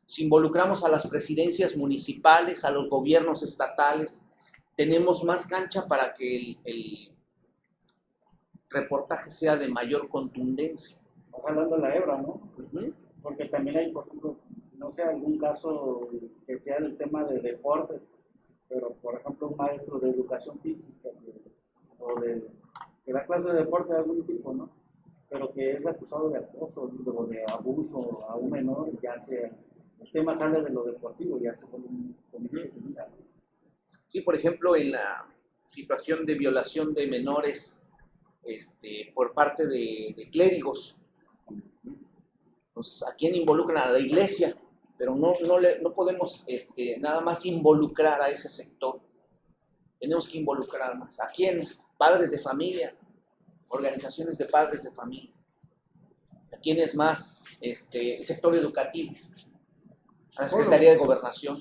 si involucramos a las presidencias municipales, a los gobiernos estatales, tenemos más cancha para que el reportaje sea de mayor contundencia. Estamos hablando de la hebra, ¿no? Porque también hay, por ejemplo, no sé, algún caso que sea del tema de deportes, pero por ejemplo un maestro de educación física o que da clase de deporte de algún tipo, ¿no? Pero que es acusado de acoso o de abuso a un menor, ya el tema sale de lo deportivo, ya se pone un comité similar. Sí, por ejemplo, en la situación de violación de menores por parte de clérigos, pues, ¿a quién involucran? A la iglesia, pero no podemos nada más involucrar a ese sector. Tenemos que involucrar más. ¿A quiénes? Padres de familia, organizaciones de padres de familia. ¿A quiénes más? El sector educativo, a la Secretaría de Gobernación.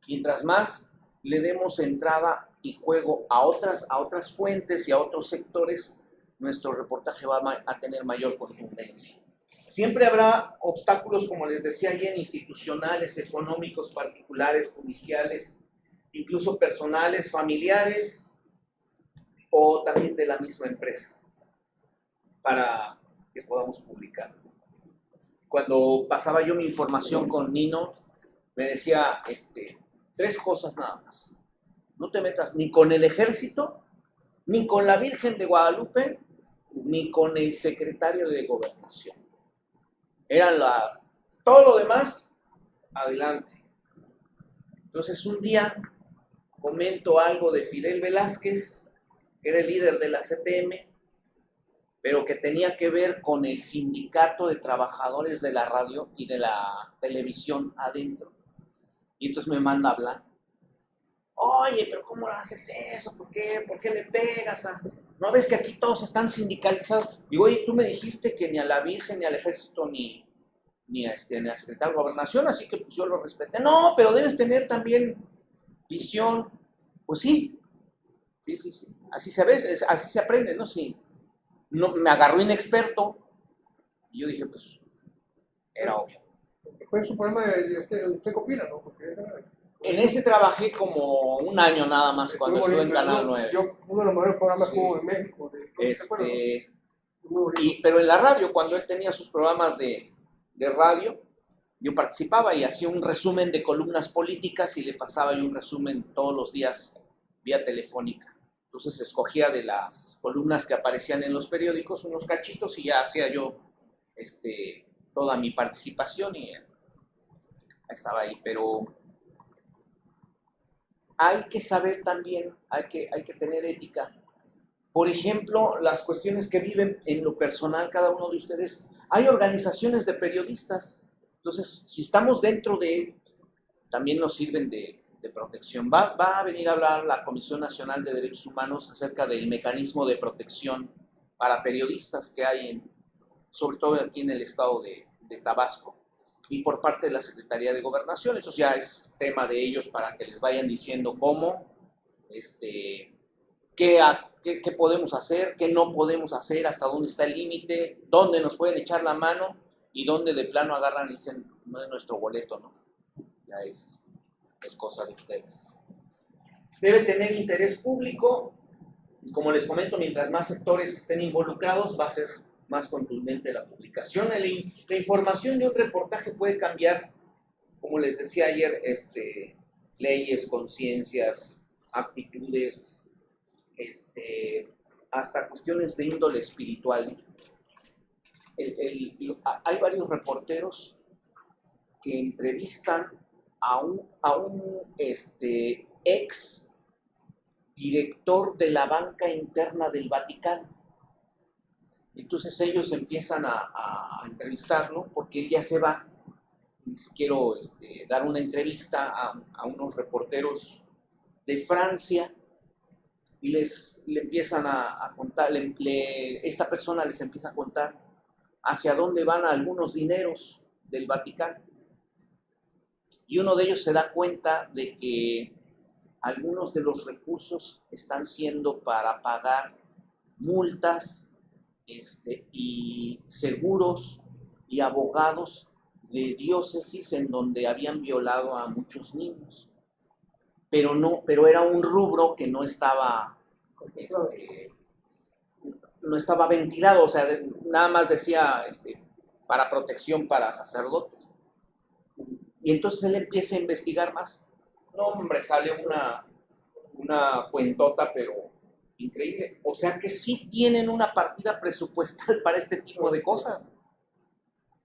Mientras más le demos entrada y juego a otras fuentes y a otros sectores, nuestro reportaje va a tener mayor contundencia. Siempre habrá obstáculos, como les decía ayer, institucionales, económicos, particulares, judiciales, incluso personales, familiares o también de la misma empresa, para que podamos publicar. Cuando pasaba yo mi información con Nino, me decía 3 cosas nada más. No te metas ni con el ejército, ni con la Virgen de Guadalupe, ni con el secretario de Gobernación. Todo lo demás, adelante. Entonces un día comento algo de Fidel Velázquez, que era el líder de la CTM, pero que tenía que ver con el sindicato de trabajadores de la radio y de la televisión adentro. Y entonces me manda a hablar. Oye, pero ¿cómo haces eso? ¿Por qué le pegas? ¿No ves que aquí todos están sindicalizados? Digo, oye, tú me dijiste que ni a la Virgen, ni al Ejército, ni a la Secretaría de Gobernación, así que pues yo lo respeté. No, pero debes tener también visión. Pues sí. Así se ve, así se aprende, ¿no? Sí. No, me agarró inexperto y yo dije, pues, era obvio. Fue su problema de usted qué opina, ¿no? Porque en ese trabajé como un año nada más cuando estuve en Canal 9. Uno de los mejores programas Sí. que hubo en México. Pero en la radio, cuando él tenía sus programas de radio, yo participaba y hacía un resumen de columnas políticas y le pasaba yo un resumen todos los días vía telefónica. Entonces escogía de las columnas que aparecían en los periódicos unos cachitos y ya hacía yo toda mi participación y estaba ahí, pero hay que saber también, hay que tener ética. Por ejemplo, las cuestiones que viven en lo personal cada uno de ustedes. Hay organizaciones de periodistas, entonces si estamos dentro de, también nos sirven de protección. Va a venir a hablar la Comisión Nacional de Derechos Humanos acerca del mecanismo de protección para periodistas que hay, sobre todo aquí en el estado de Tabasco, y por parte de la Secretaría de Gobernación. Eso ya es tema de ellos para que les vayan diciendo cómo, qué podemos hacer, qué no podemos hacer, hasta dónde está el límite, dónde nos pueden echar la mano y dónde de plano agarran y dicen, no es nuestro boleto, ¿no? Ya es cosa de ustedes. Debe tener interés público. Como les comento, mientras más sectores estén involucrados, va a ser más contundente la publicación. La información de un reportaje puede cambiar, como les decía ayer, leyes, conciencias, actitudes, hasta cuestiones de índole espiritual. Hay varios reporteros que entrevistan a un ex director de la banca interna del Vaticano. Entonces ellos empiezan a entrevistarlo porque él ya se va. Dice, quiero dar una entrevista a unos reporteros de Francia y le empiezan a contar, esta persona les empieza a contar hacia dónde van algunos dineros del Vaticano. Y uno de ellos se da cuenta de que algunos de los recursos están siendo para pagar multas y seguros y abogados de diócesis en donde habían violado a muchos niños. Pero era un rubro que no estaba ventilado, o sea, nada más decía para protección para sacerdotes. Y entonces él empieza a investigar más. No, hombre, sale una cuentota, pero increíble. O sea que sí tienen una partida presupuestal para este tipo de cosas.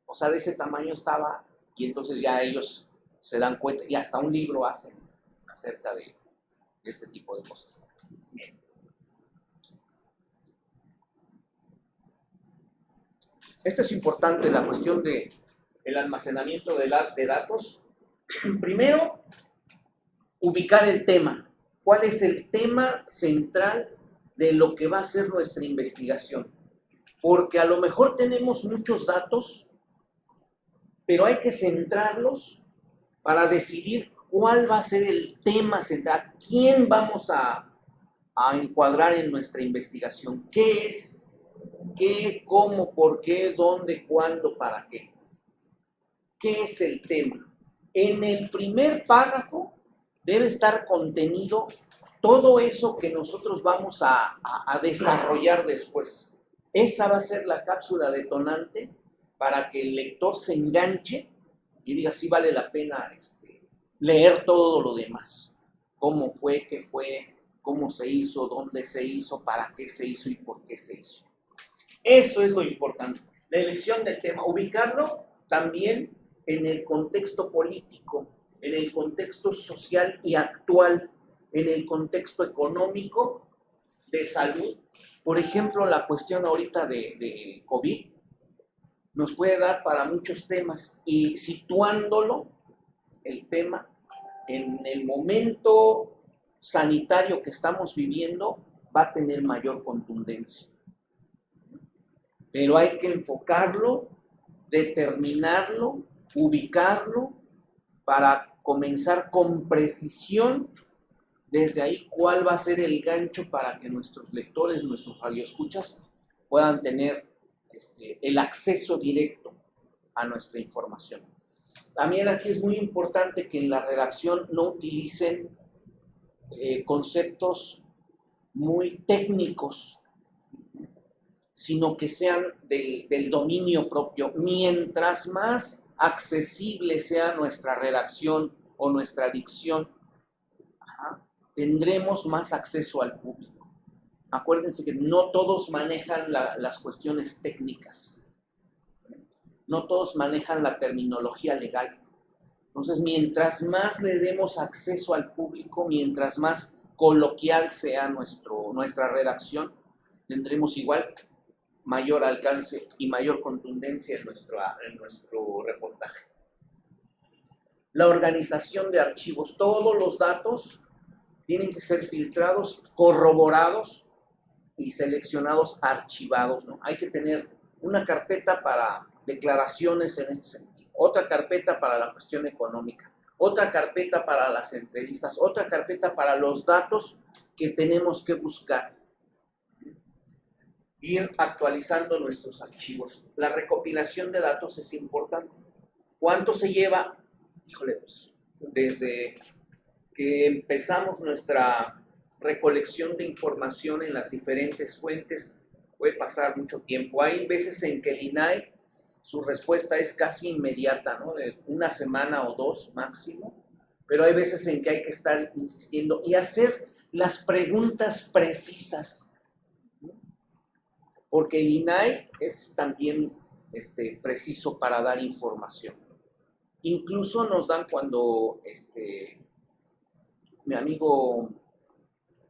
O sea, de ese tamaño estaba, y entonces ya ellos se dan cuenta, y hasta un libro hacen acerca de este tipo de cosas. Bien. Esto es importante, la cuestión del almacenamiento de datos. Primero, ubicar el tema. ¿Cuál es el tema central de lo que va a ser nuestra investigación? Porque a lo mejor tenemos muchos datos, pero hay que centrarlos para decidir cuál va a ser el tema central, quién vamos a encuadrar en nuestra investigación, qué es, qué, cómo, por qué, dónde, cuándo, para qué. ¿Qué es el tema? En el primer párrafo debe estar contenido todo eso que nosotros vamos a desarrollar después. Esa va a ser la cápsula detonante para que el lector se enganche y diga, sí vale la pena leer todo lo demás. Cómo fue, qué fue, cómo se hizo, dónde se hizo, para qué se hizo y por qué se hizo. Eso es lo importante. La elección del tema, ubicarlo también en el contexto político, en el contexto social y actual, en el contexto económico, de salud. Por ejemplo, la cuestión ahorita de COVID nos puede dar para muchos temas, y situándolo, el tema, en el momento sanitario que estamos viviendo, va a tener mayor contundencia. Pero hay que enfocarlo, determinarlo, ubicarlo, para comenzar con precisión desde ahí cuál va a ser el gancho para que nuestros lectores, nuestros radioescuchas puedan tener el acceso directo a nuestra información. También aquí es muy importante que en la redacción no utilicen conceptos muy técnicos, sino que sean del dominio propio. Mientras más accesible sea nuestra redacción o nuestra dicción, tendremos más acceso al público. Acuérdense que no todos manejan las cuestiones técnicas. no todos manejan la terminología legal. Entonces, mientras más le demos acceso al público, mientras más coloquial sea nuestra redacción, tendremos igual mayor alcance y mayor contundencia en nuestro reportaje. La organización de archivos, todos los datos tienen que ser filtrados, corroborados y seleccionados, archivados, ¿no? Hay que tener una carpeta para declaraciones en este sentido, otra carpeta para la cuestión económica, otra carpeta para las entrevistas, otra carpeta para los datos que tenemos que buscar. Ir actualizando nuestros archivos. La recopilación de datos es importante. ¿Cuánto se lleva? Híjole, pues, desde que empezamos nuestra recolección de información en las diferentes fuentes, puede pasar mucho tiempo. Hay veces en que el INAI, su respuesta es casi inmediata, ¿no? De una semana o dos máximo, pero hay veces en que hay que estar insistiendo y hacer las preguntas precisas, ¿no? Porque el INAI es también preciso para dar información. Incluso nos dan cuando mi amigo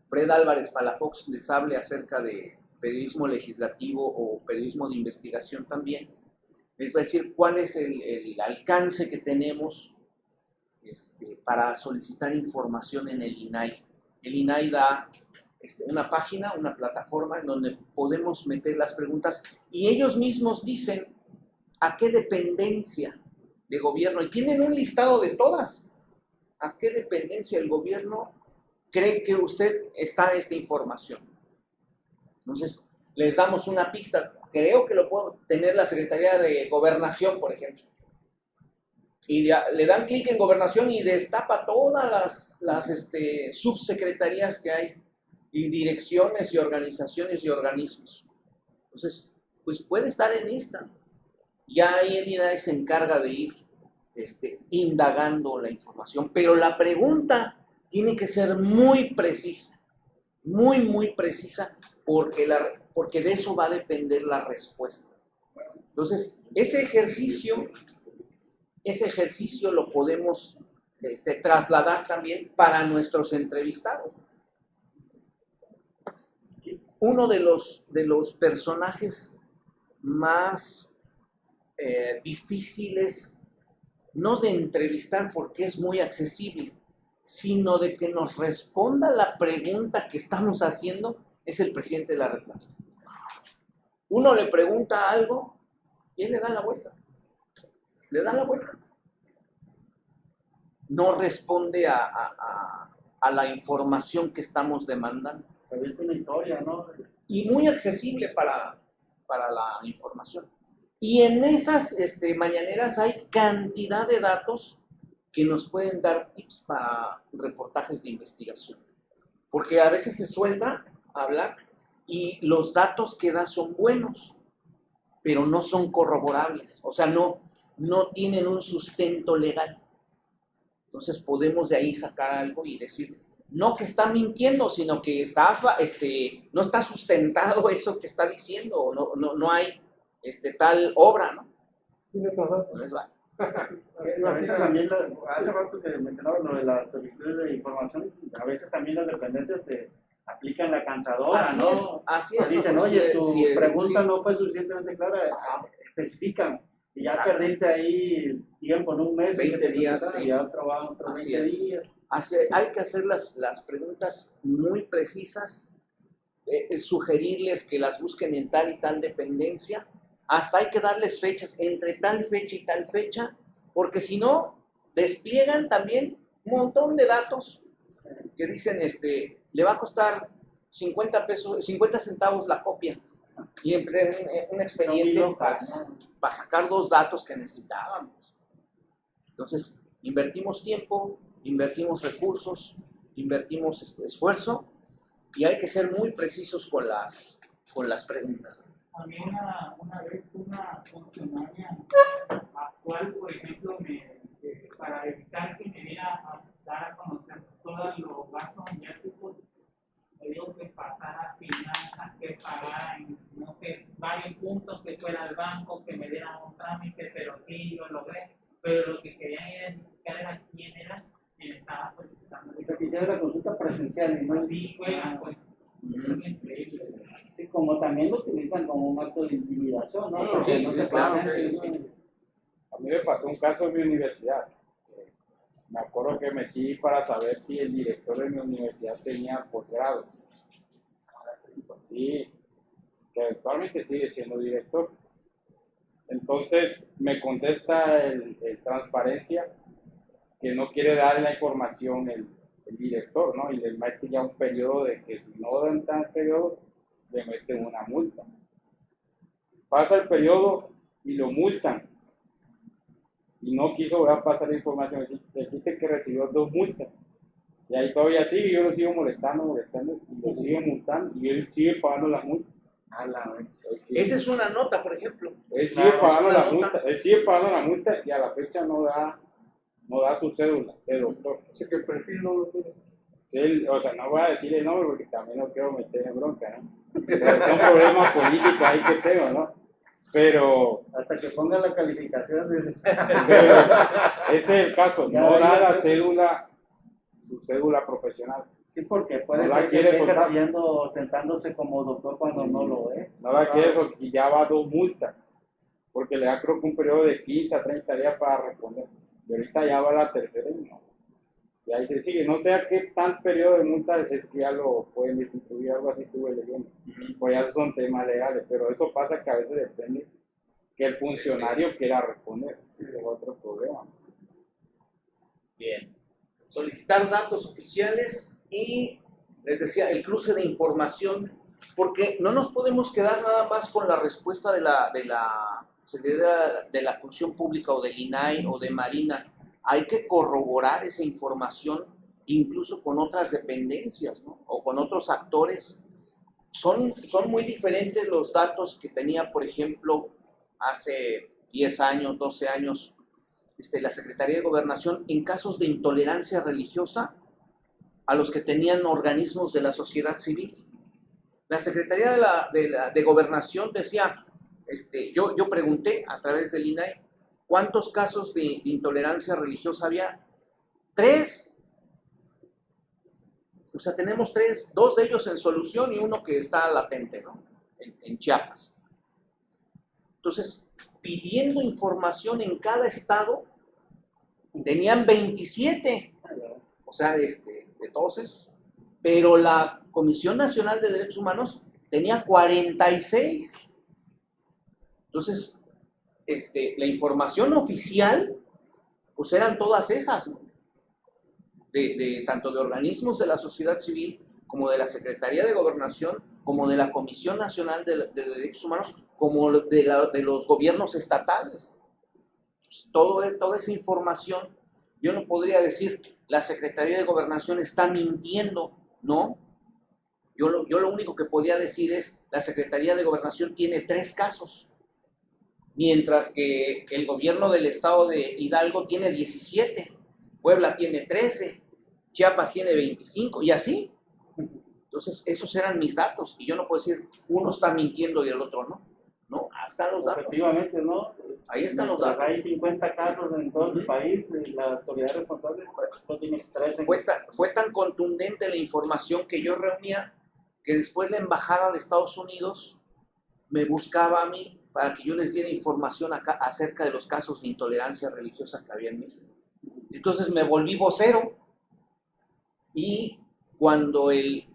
Fred Álvarez Palafox les hable acerca de periodismo legislativo o periodismo de investigación también, les va a decir cuál es el alcance que tenemos para solicitar información en el INAI. El INAI da una página, una plataforma en donde podemos meter las preguntas y ellos mismos dicen a qué dependencia de gobierno, y tienen un listado de todas, a qué dependencia el gobierno cree que usted está esta información. Entonces, les damos una pista. Creo que lo puede tener la Secretaría de Gobernación, por ejemplo. Y le dan clic en Gobernación y destapa todas las subsecretarías que hay, y direcciones y organizaciones y organismos. Entonces, pues puede estar en esta. Ya ahí el INAI se encarga de ir indagando la información, pero la pregunta tiene que ser muy precisa, muy precisa, porque de eso va a depender la respuesta. Entonces, ese ejercicio lo podemos trasladar también para nuestros entrevistados. Uno de los personajes más difíciles, no de entrevistar porque es muy accesible, sino de que nos responda la pregunta que estamos haciendo, es el presidente de la República. Uno le pregunta algo y él le da la vuelta. No responde a la información que estamos demandando. Se ve una historia, ¿no? Y muy accesible para la información. Y en esas mañaneras hay cantidad de datos que nos pueden dar tips para reportajes de investigación. Porque a veces se suelta a hablar y los datos que da son buenos, pero no son corroborables. O sea, no tienen un sustento legal. Entonces podemos de ahí sacar algo y decir, no que está mintiendo, sino que no está sustentado eso que está diciendo, no hay tal obra, ¿no? Entonces, va. A veces también, hace rato que mencionaba lo de las solicitudes de información, a veces también las dependencias te aplican la cansadora, ¿no? Así es. Dicen, oye, tu pregunta no fue suficientemente clara, especifican. Y ya perdiste ahí tiempo, en un mes, 20 días, y ya trabajan otros 20 días. Hay que hacer las preguntas muy precisas, sugerirles que las busquen en tal y tal dependencia, hasta hay que darles fechas, entre tal fecha y tal fecha, porque si no, despliegan también un montón de datos que dicen, le va a costar 50 centavos la copia, y emplean un expediente para sacar 2 datos que necesitábamos. Entonces, invertimos tiempo, invertimos recursos, invertimos esfuerzo, y hay que ser muy precisos con las preguntas. A mí una vez una funcionaria actual, por ejemplo, para evitar que me diera a dar a conocer todos los gastos mediáticos, sucedió que pasara finanzas, que pagaran, no sé, varios puntos, que fuera al banco, que me dieran un trámite, pero sí lo logré. Pero lo que querían identificar era quién era quien estaba solicitando. O sea, que hiciera la consulta presencial y no Sí, juegan, pues. Es increíble. Sí, como también lo utilizan como un acto de intimidación, ¿no? Sí, Porque sí, no se claro, presenten, sí. A mí me pasó un caso en mi universidad. Me acuerdo que metí para saber si el director de mi universidad tenía posgrado. Sí, que actualmente sigue siendo director. Entonces me contesta el transparencia que no quiere dar la información el director, ¿no? Y le mete ya un periodo de que si no dan tan periodo, le meten una multa. Pasa el periodo y lo multan. Y no quiso volver a pasar la información. Existe que recibió 2 multas. Y ahí todavía sigue, yo lo sigo molestando, y lo sigo multando, y él sigue pagando las multas. Esa es una nota, por ejemplo. Él sigue pagando es una la nota. multa, él sigue pagando la multa y a la fecha no da su cédula de doctor. Así que el perfil no lo tiene. Sí, o sea, no voy a decirle el nombre porque también no quiero meter en bronca, ¿no? Pero son problemas políticos ahí que tengo, ¿no? Pero hasta que pongan la calificación. Pero ese es el caso, Ya, no ya da la sé. cédula, su cédula profesional. Sí, porque puede No la ser que quiere esté soltar. ejerciendo, tentándose como doctor cuando no lo es. No la quiere y ya va 2 multas, porque le da creo que un periodo de 15 a 30 días para responder. Y ahorita ya va la tercera y no. Y ahí se sigue, no sé a qué tan periodo de multas es que ya lo pueden destituir, algo así estuve leyendo. Pues ya son temas legales, pero eso pasa que a veces depende que el funcionario quiera responder. Ese es otro problema. Bien. Solicitar datos oficiales y, les decía, el cruce de información, porque no nos podemos quedar nada más con la respuesta de la Secretaría de la Función Pública o del INAI o de Marina. Hay que corroborar esa información incluso con otras dependencias, ¿no? O con otros actores. Son muy diferentes los datos que tenía, por ejemplo, hace 10 años, 12 años, la Secretaría de Gobernación en casos de intolerancia religiosa a los que tenían organismos de la sociedad civil. La Secretaría de Gobernación decía, yo pregunté a través del INAI, ¿cuántos casos de intolerancia religiosa había? 3. O sea, tenemos 3, 2 de ellos en solución y uno que está latente, ¿no? En Chiapas. Entonces, pidiendo información en cada estado, tenían 27, o sea, de todos esos. Pero la Comisión Nacional de Derechos Humanos tenía 46. Entonces, la información oficial, pues eran todas esas, ¿no? Tanto de organismos de la sociedad civil, como de la Secretaría de Gobernación, como de la Comisión Nacional de Derechos Humanos, como de los gobiernos estatales. Pues, toda esa información, yo no podría decir, la Secretaría de Gobernación está mintiendo, ¿no? Yo lo único que podía decir es, la Secretaría de Gobernación tiene 3 casos, mientras que el gobierno del estado de Hidalgo tiene 17, Puebla tiene 13, Chiapas tiene 25 y así. Entonces, esos eran mis datos y yo no puedo decir uno está mintiendo y el otro no. No, ahí están los datos. Efectivamente, ¿no? Ahí están los datos. Hay 50 casos en todo el país y la autoridad responsable no tiene 13. Fue tan contundente la información que yo reunía que después la Embajada de Estados Unidos me buscaba a mí para que yo les diera información acerca de los casos de intolerancia religiosa que había en México. Entonces me volví vocero y cuando el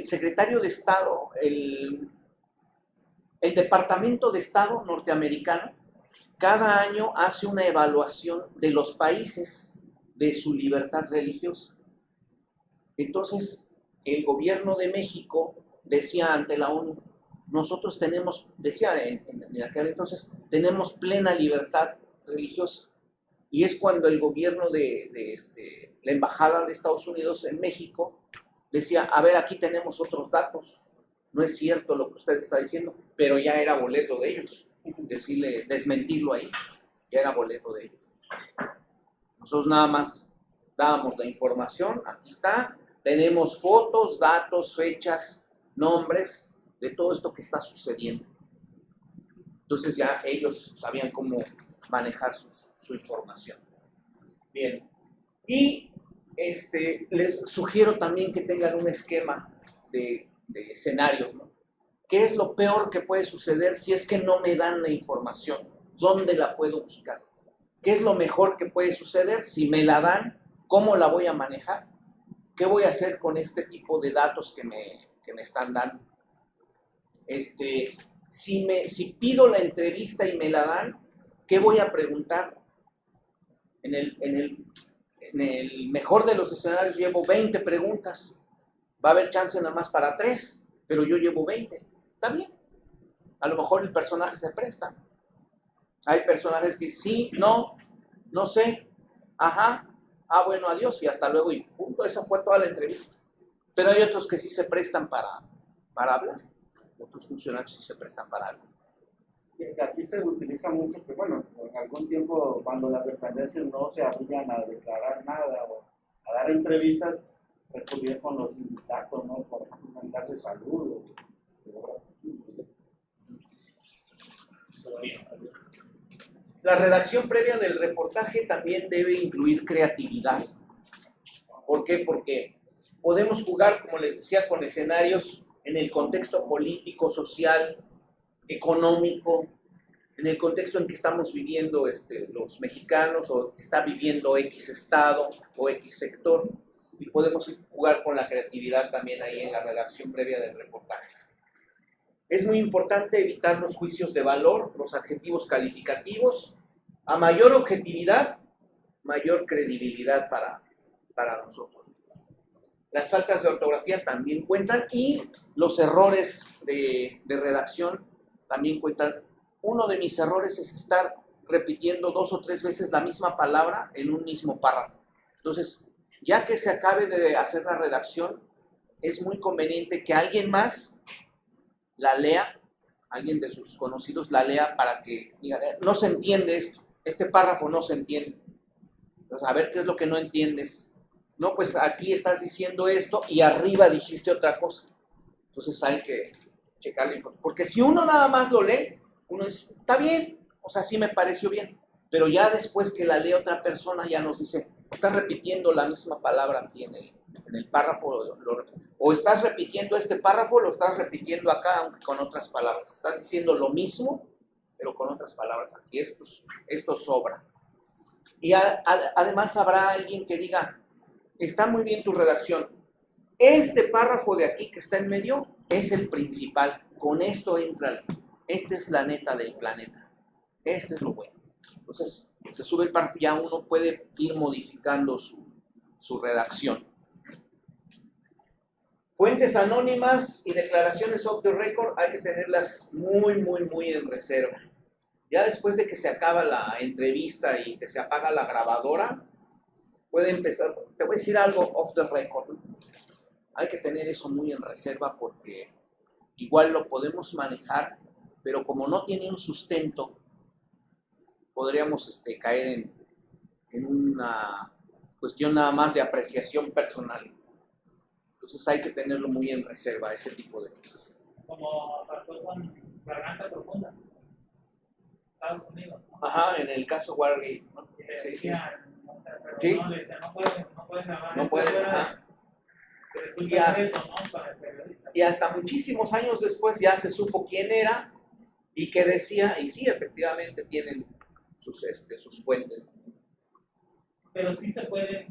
secretario de Estado, el Departamento de Estado norteamericano, cada año hace una evaluación de los países de su libertad religiosa. Entonces, el gobierno de México decía ante la ONU, nosotros tenemos, decía en aquel entonces, tenemos plena libertad religiosa. Y es cuando el gobierno de la Embajada de Estados Unidos en México decía, a ver, aquí tenemos otros datos, no es cierto lo que usted está diciendo, pero ya era boleto de ellos, desmentirlo ahí, ya era boleto de ellos. Nosotros nada más dábamos la información, aquí está, tenemos fotos, datos, fechas, nombres de todo esto que está sucediendo. Entonces ya ellos sabían cómo manejar su información. Bien, y les sugiero también que tengan un esquema de escenarios, ¿no? ¿Qué es lo peor que puede suceder si es que no me dan la información? ¿Dónde la puedo buscar? ¿Qué es lo mejor que puede suceder? Si me la dan, ¿cómo la voy a manejar? ¿Qué voy a hacer con este tipo de datos que me están dando? Si pido la entrevista y me la dan, ¿qué voy a preguntar? En el mejor de los escenarios llevo 20 preguntas. Va a haber chance nada más para 3, pero yo llevo 20. Está bien. A lo mejor el personaje se presta. Hay personajes que sí, no sé, ajá, bueno, adiós y hasta luego y punto. Esa fue toda la entrevista. Pero hay otros que sí se prestan para hablar. Otros funcionarios sí se prestan para algo. Aquí se utiliza mucho que, bueno, en algún tiempo cuando las dependencias no se abrían a declarar nada o a dar entrevistas, recurrían con los sindicatos, ¿no? Por ejemplo, en caso de salud. La redacción previa del reportaje también debe incluir creatividad. ¿Por qué? Porque podemos jugar, como les decía, con escenarios en el contexto político, social, económico, en el contexto en que estamos viviendo los mexicanos o que está viviendo X estado o X sector, y podemos jugar con la creatividad también ahí en la redacción previa del reportaje. Es muy importante evitar los juicios de valor, los adjetivos calificativos. A mayor objetividad, mayor credibilidad para nosotros. Las faltas de ortografía también cuentan y los errores de redacción también cuentan. Uno de mis errores es estar repitiendo 2 o 3 veces la misma palabra en un mismo párrafo. Entonces, ya que se acabe de hacer la redacción, es muy conveniente que alguien más la lea, alguien de sus conocidos la lea para que diga, no se entiende esto, este párrafo no se entiende. Entonces, a ver qué es lo que no entiendes. No, pues aquí estás diciendo esto y arriba dijiste otra cosa. Entonces hay que checar la información. Porque si uno nada más lo lee, uno dice, está bien, o sea, sí me pareció bien. Pero ya después que la lee otra persona ya nos dice, estás repitiendo la misma palabra aquí en el párrafo, o estás repitiendo este párrafo, lo estás repitiendo acá, aunque con otras palabras. Estás diciendo lo mismo, pero con otras palabras. Aquí esto sobra. Y además habrá alguien que diga, está muy bien tu redacción. Este párrafo de aquí que está en medio es el principal. Con esto entra. Esta es la neta del planeta. Este es lo bueno. Entonces, se sube el párrafo y ya uno puede ir modificando su redacción. Fuentes anónimas y declaraciones off the record hay que tenerlas muy, muy, muy en reserva. Ya después de que se acaba la entrevista y que se apaga la grabadora, puede empezar, te voy a decir algo off the record, ¿no? Hay que tener eso muy en reserva porque igual lo podemos manejar, pero como no tiene un sustento, podríamos caer en una cuestión nada más de apreciación personal. Entonces hay que tenerlo muy en reserva, ese tipo de cosas. Como pasó con Garganta Profunda, Estados Unidos, ¿no? Ajá, en el caso Watergate, ¿no? Sí, decía, sí. no, le decía, no puedes grabar. No puede, ajá. Y hasta muchísimos años después ya se supo quién era y qué decía, y sí, efectivamente tienen sus fuentes. Pero sí se puede,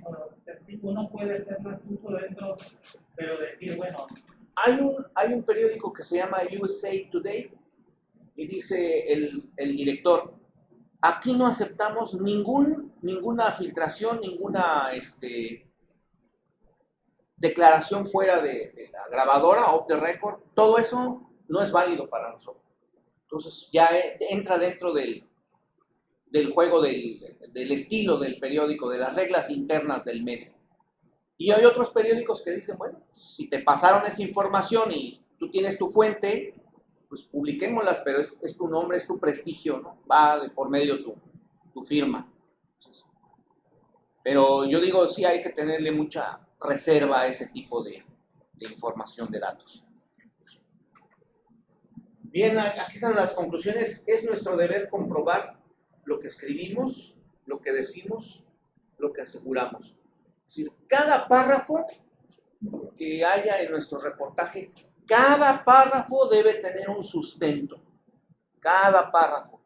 sí, uno puede hacer recurso dentro, pero decir, bueno. Hay un periódico que se llama USA Today y dice el director, aquí no aceptamos ninguna filtración, ninguna declaración fuera de la grabadora, off the record, todo eso no es válido para nosotros. Entonces ya entra dentro del juego del estilo del periódico, de las reglas internas del medio. Y hay otros periódicos que dicen, bueno, si te pasaron esa información y tú tienes tu fuente, pues publiquémoslas, pero es tu nombre, es tu prestigio, ¿no? Va de por medio tu firma. Entonces, Pero yo digo, sí hay que tenerle mucha reserva a ese tipo de información de datos. Bien, aquí están las conclusiones. Es nuestro deber comprobar lo que escribimos, lo que decimos, lo que aseguramos. Es decir, cada párrafo que haya en nuestro reportaje, cada párrafo debe tener un sustento. Cada párrafo.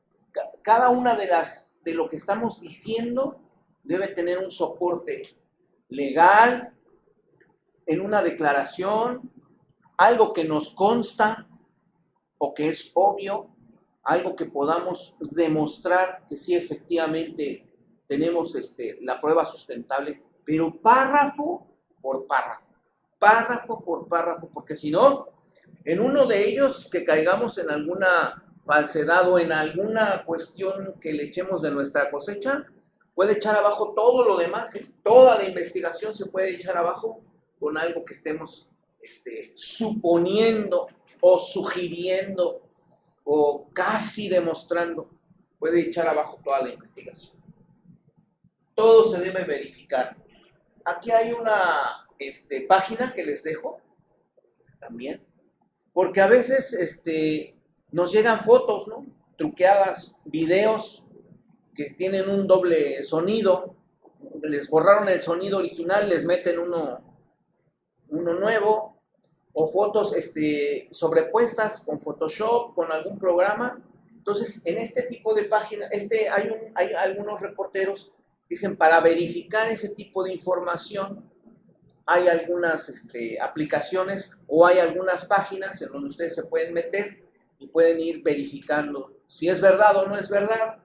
Cada una de lo que estamos diciendo debe tener un soporte legal, en una declaración, algo que nos consta o que es obvio, algo que podamos demostrar que sí efectivamente tenemos la prueba sustentable, pero párrafo por párrafo, porque si no, en uno de ellos que caigamos en alguna falsedad o en alguna cuestión que le echemos de nuestra cosecha, puede echar abajo todo lo demás, ¿eh? Toda la investigación se puede echar abajo con algo que estemos suponiendo o sugiriendo o casi demostrando, puede echar abajo toda la investigación. Todo se debe verificar. Aquí hay una página que les dejo también, porque a veces nos llegan fotos, ¿no? Truqueadas, videos que tienen un doble sonido, les borraron el sonido original, les meten uno nuevo, o fotos sobrepuestas con Photoshop, con algún programa. Entonces, en este tipo de páginas, hay algunos reporteros que dicen, para verificar ese tipo de información, hay algunas aplicaciones o hay algunas páginas en donde ustedes se pueden meter y pueden ir verificando si es verdad o no es verdad,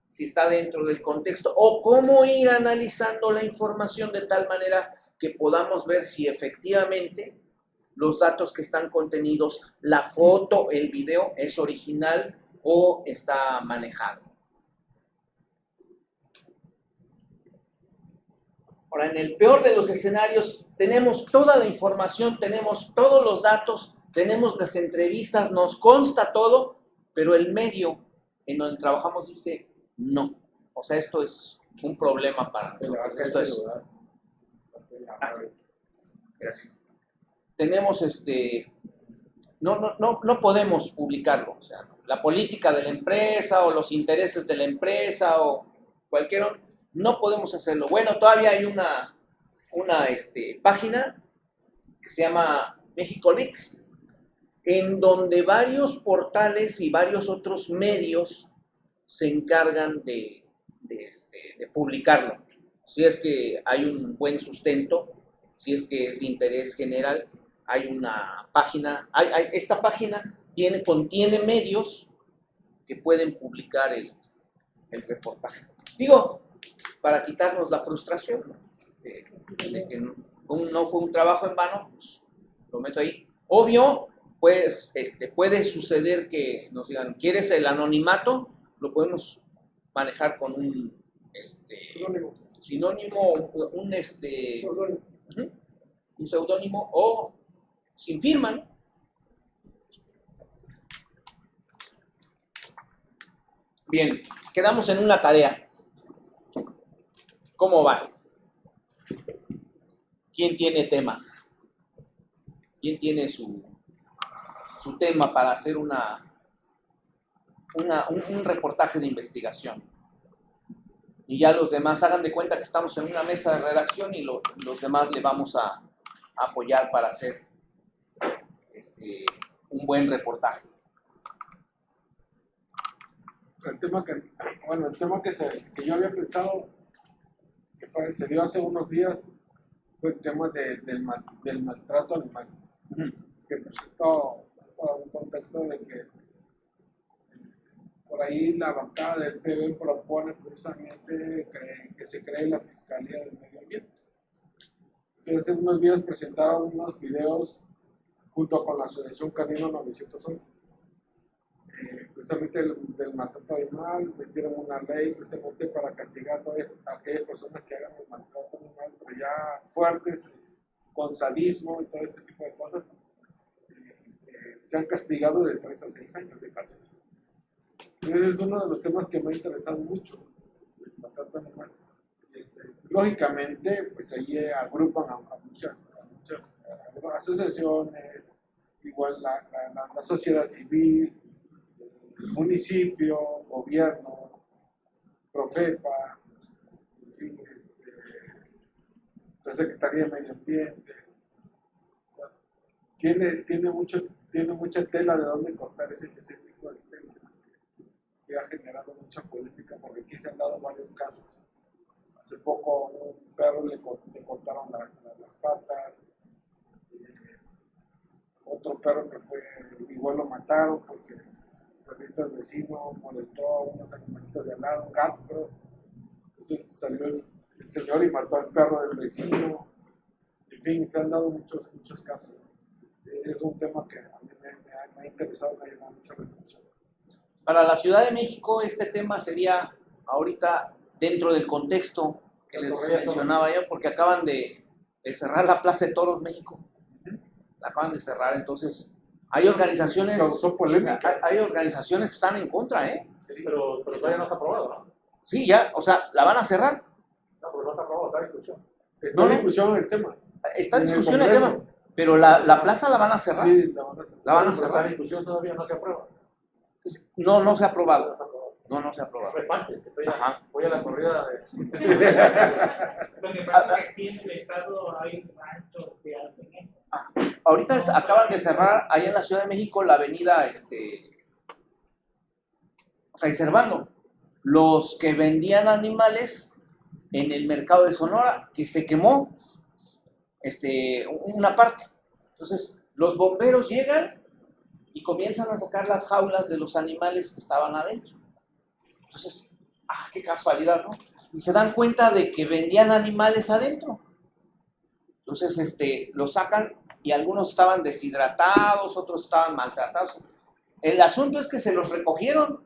si está dentro del contexto, o cómo ir analizando la información de tal manera que podamos ver si efectivamente los datos que están contenidos, la foto, el video, es original o está manejado. Ahora, en el peor de los escenarios, tenemos toda la información, tenemos todos los datos, tenemos las entrevistas, nos consta todo, pero el medio en donde trabajamos dice no. O sea, esto es un problema para nosotros. Esto es... gracias. Tenemos no podemos publicarlo. O sea, la política de la empresa o los intereses de la empresa o cualquier, no podemos hacerlo. Bueno, todavía hay una página que se llama México Leaks, en donde varios portales y varios otros medios se encargan de publicarlo. Si es que hay un buen sustento, si es que es de interés general, hay una página, esta página contiene medios que pueden publicar el reportaje. Digo, para quitarnos la frustración, ¿no? De que no fue un trabajo en vano, pues lo meto ahí. Obvio, pues puede suceder que nos digan, ¿quieres el anonimato? Lo podemos manejar con un sinónimo, un seudónimo o sin firma, ¿no? Bien, quedamos en una tarea. ¿Cómo van? ¿Quién tiene temas? ¿Quién tiene su tema para hacer un reportaje de investigación? Y ya los demás hagan de cuenta que estamos en una mesa de redacción y los demás le vamos a apoyar para hacer un buen reportaje. El tema que yo había pensado que se dio hace unos días fue el tema del maltrato animal, que presentó un contexto de que por ahí la bancada del PB propone precisamente que se cree la Fiscalía del Medio Ambiente. Hace unos días presentaron unos videos junto con la Asociación Canino 911. Precisamente del maltrato animal, metieron una ley precisamente para castigar a todas aquellas personas que hagan el maltrato animal, pero ya fuertes, con sadismo y todo este tipo de cosas, se han castigado de 3 a 6 años de cárcel. Entonces es uno de los temas que me ha interesado mucho, el maltrato animal. Lógicamente, pues ahí agrupan a muchas asociaciones, igual la sociedad civil, el municipio, gobierno, Profepa, en fin, la Secretaría de Medio Ambiente. Tiene mucha tela de dónde cortar ese tipo de temas. Se ha generado mucha política porque aquí se han dado varios casos. Hace poco a un perro le cortaron las patas, otro perro que fue, igual lo mataron porque el perrito del vecino molestó a unos animalitos de al lado, un gato, pero entonces salió el señor y mató al perro del vecino. En fin, se han dado muchos casos. Es un tema que a mí me ha interesado, me ha llamado mucha atención. Para la Ciudad de México este tema sería ahorita dentro del contexto que les mencionaba yo, porque acaban de cerrar la Plaza de Toros México. La acaban de cerrar, entonces hay organizaciones, Causó polémica. hay organizaciones que están en contra, ¿eh? Pero todavía no está aprobado, ¿no? Sí, ya, o sea, la van a cerrar. No, pero no está aprobado, está en discusión. Está en discusión el tema. Está en En el discusión el Congreso. tema, pero la plaza la van a cerrar. Sí, la van a hacer. La van a Pero está cerrar. en discusión, todavía no se aprueba. No se ha aprobado. No se ha aprobado. Reparte, Ajá. voy a la corrida de... Lo que pasa es que aquí en el estado hay ranchos que hacen eso. Ahorita acaban de cerrar ahí en la Ciudad de México la avenida Fray Servando. Los que vendían animales en el mercado de Sonora, que se quemó una parte. Entonces, los bomberos llegan y comienzan a sacar las jaulas de los animales que estaban adentro. Entonces, qué casualidad, ¿no? Y se dan cuenta de que vendían animales adentro. Entonces, los sacan y algunos estaban deshidratados, otros estaban maltratados. El asunto es que se los recogieron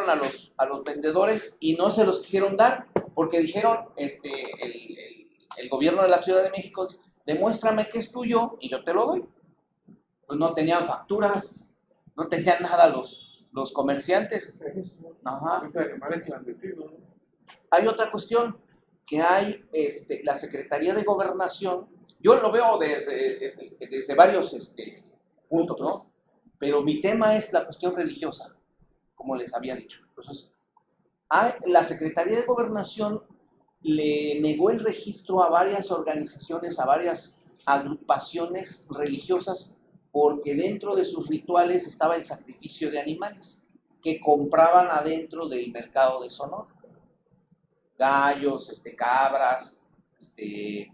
a los vendedores y no se los quisieron dar porque dijeron, el gobierno de la Ciudad de México, demuéstrame que es tuyo y yo te lo doy. Pues no tenían facturas, no tenían nada los comerciantes. Ajá. Hay otra cuestión, que hay la Secretaría de Gobernación, yo lo veo desde varios puntos, ¿no? Pero mi tema es la cuestión religiosa, como les había dicho. Entonces, la Secretaría de Gobernación le negó el registro a varias organizaciones, a varias agrupaciones religiosas, porque dentro de sus rituales estaba el sacrificio de animales que compraban adentro del mercado de Sonora. Gallos, cabras,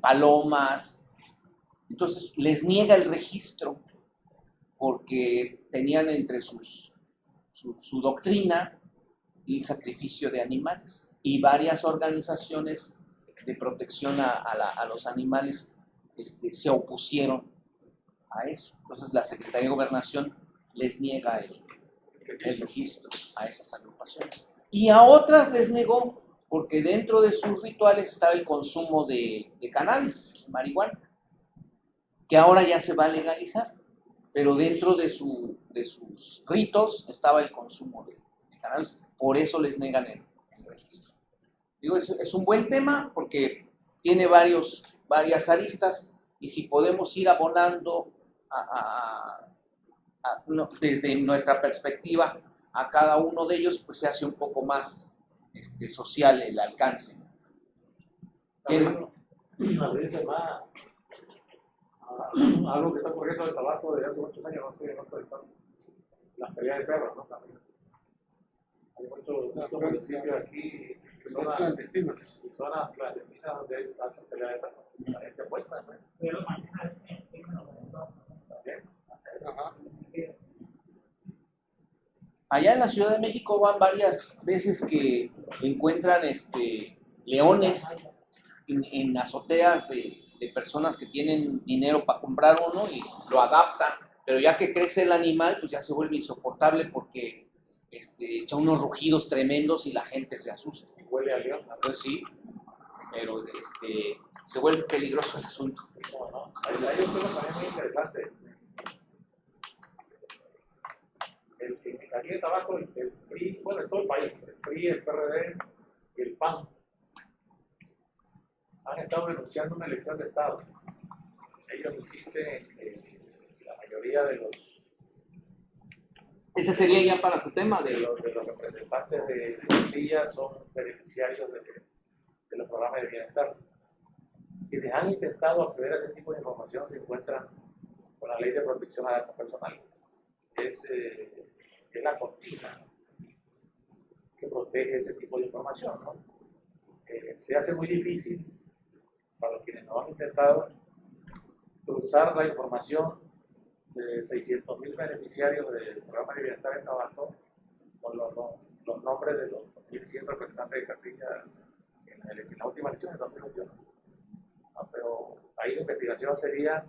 palomas. Entonces les niega el registro porque tenían entre su doctrina el sacrificio de animales, y varias organizaciones de protección a los animales se opusieron a eso. Entonces la Secretaría de Gobernación les niega el registro a esas agrupaciones. Y a otras les negó porque dentro de sus rituales estaba el consumo de cannabis, marihuana, que ahora ya se va a legalizar, pero dentro de sus ritos estaba el consumo de cannabis. Por eso les negan el registro. Digo, es un buen tema porque tiene varias aristas, y si podemos ir abonando desde nuestra perspectiva a cada uno de ellos, pues se hace un poco más social el alcance. Abrirse más algo que está ocurriendo en el Tabasco desde hace muchos años, no sé, las peleas de perros, ¿no? Hay muchos municipios aquí que son clandestinos donde hacen peleas de perros. La gente apuesta, ¿no? Allá en la Ciudad de México van varias veces que encuentran leones en azoteas de personas que tienen dinero para comprar uno y lo adaptan, pero ya que crece el animal, pues ya se vuelve insoportable porque echa unos rugidos tremendos y la gente se asusta. Y huele a león. Pues sí, pero se vuelve peligroso el asunto. No. Hay un tema también muy interesante. Aquí en Tabasco, el PRI, bueno, en todo el país, el PRI, el PRD y el PAN han estado denunciando una elección de Estado. Ellos insisten en la mayoría de los Ese sería ya para su tema de los representantes de casillas son beneficiarios de los programas de bienestar. Quienes han intentado acceder a ese tipo de información se encuentran con la ley de protección a datos personales. Es la cortina que protege ese tipo de información, ¿no? Se hace muy difícil para quienes no han intentado cruzar la información de 600.000 beneficiarios del programa de bienestar en Tabasco con los nombres de los 1.100 representantes de casilla en la última elección de 2021. ¿No? Pero ahí la investigación sería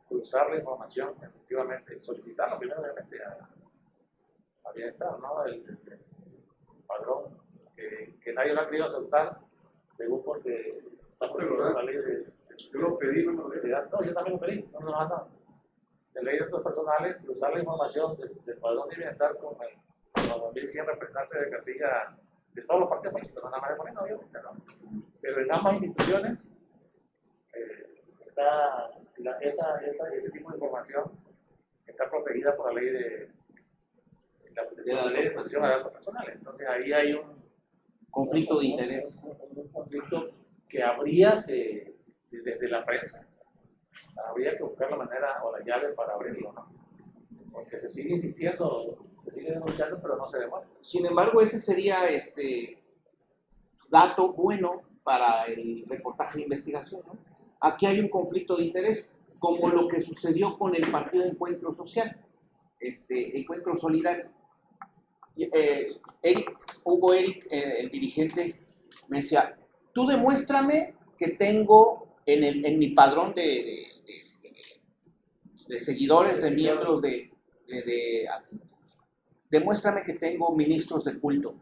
cruzar la información, efectivamente, solicitarlo primero obviamente a bienestar, ¿no? El padrón que nadie lo ha querido aceptar, según porque está prohibido la ley de... Yo lo pedí, no lo pedí. No, yo también lo pedí, no nos han dado. De ley de datos personales, cruzar la información del padrón de bienestar con los 2.100 representantes de casilla de todos los partidos políticos, no nada más de Moreno, obviamente, ¿no? Pero en ambas instituciones está ese tipo de información está protegida por la ley de protección de datos personales. Entonces ahí hay un conflicto de interés. Un conflicto que habría desde la prensa. Habría que buscar la manera o la llave para abrirlo, ¿no? Porque se sigue insistiendo, se sigue denunciando, pero no se demuestra. Sin embargo, ese sería dato bueno para el reportaje de investigación, ¿no? Aquí hay un conflicto de interés, como lo que sucedió con el Partido Encuentro Social, Encuentro Solidario. Hugo Eric, el dirigente, me decía, tú demuéstrame que tengo en mi padrón de seguidores, de miembros demuéstrame que tengo ministros de culto.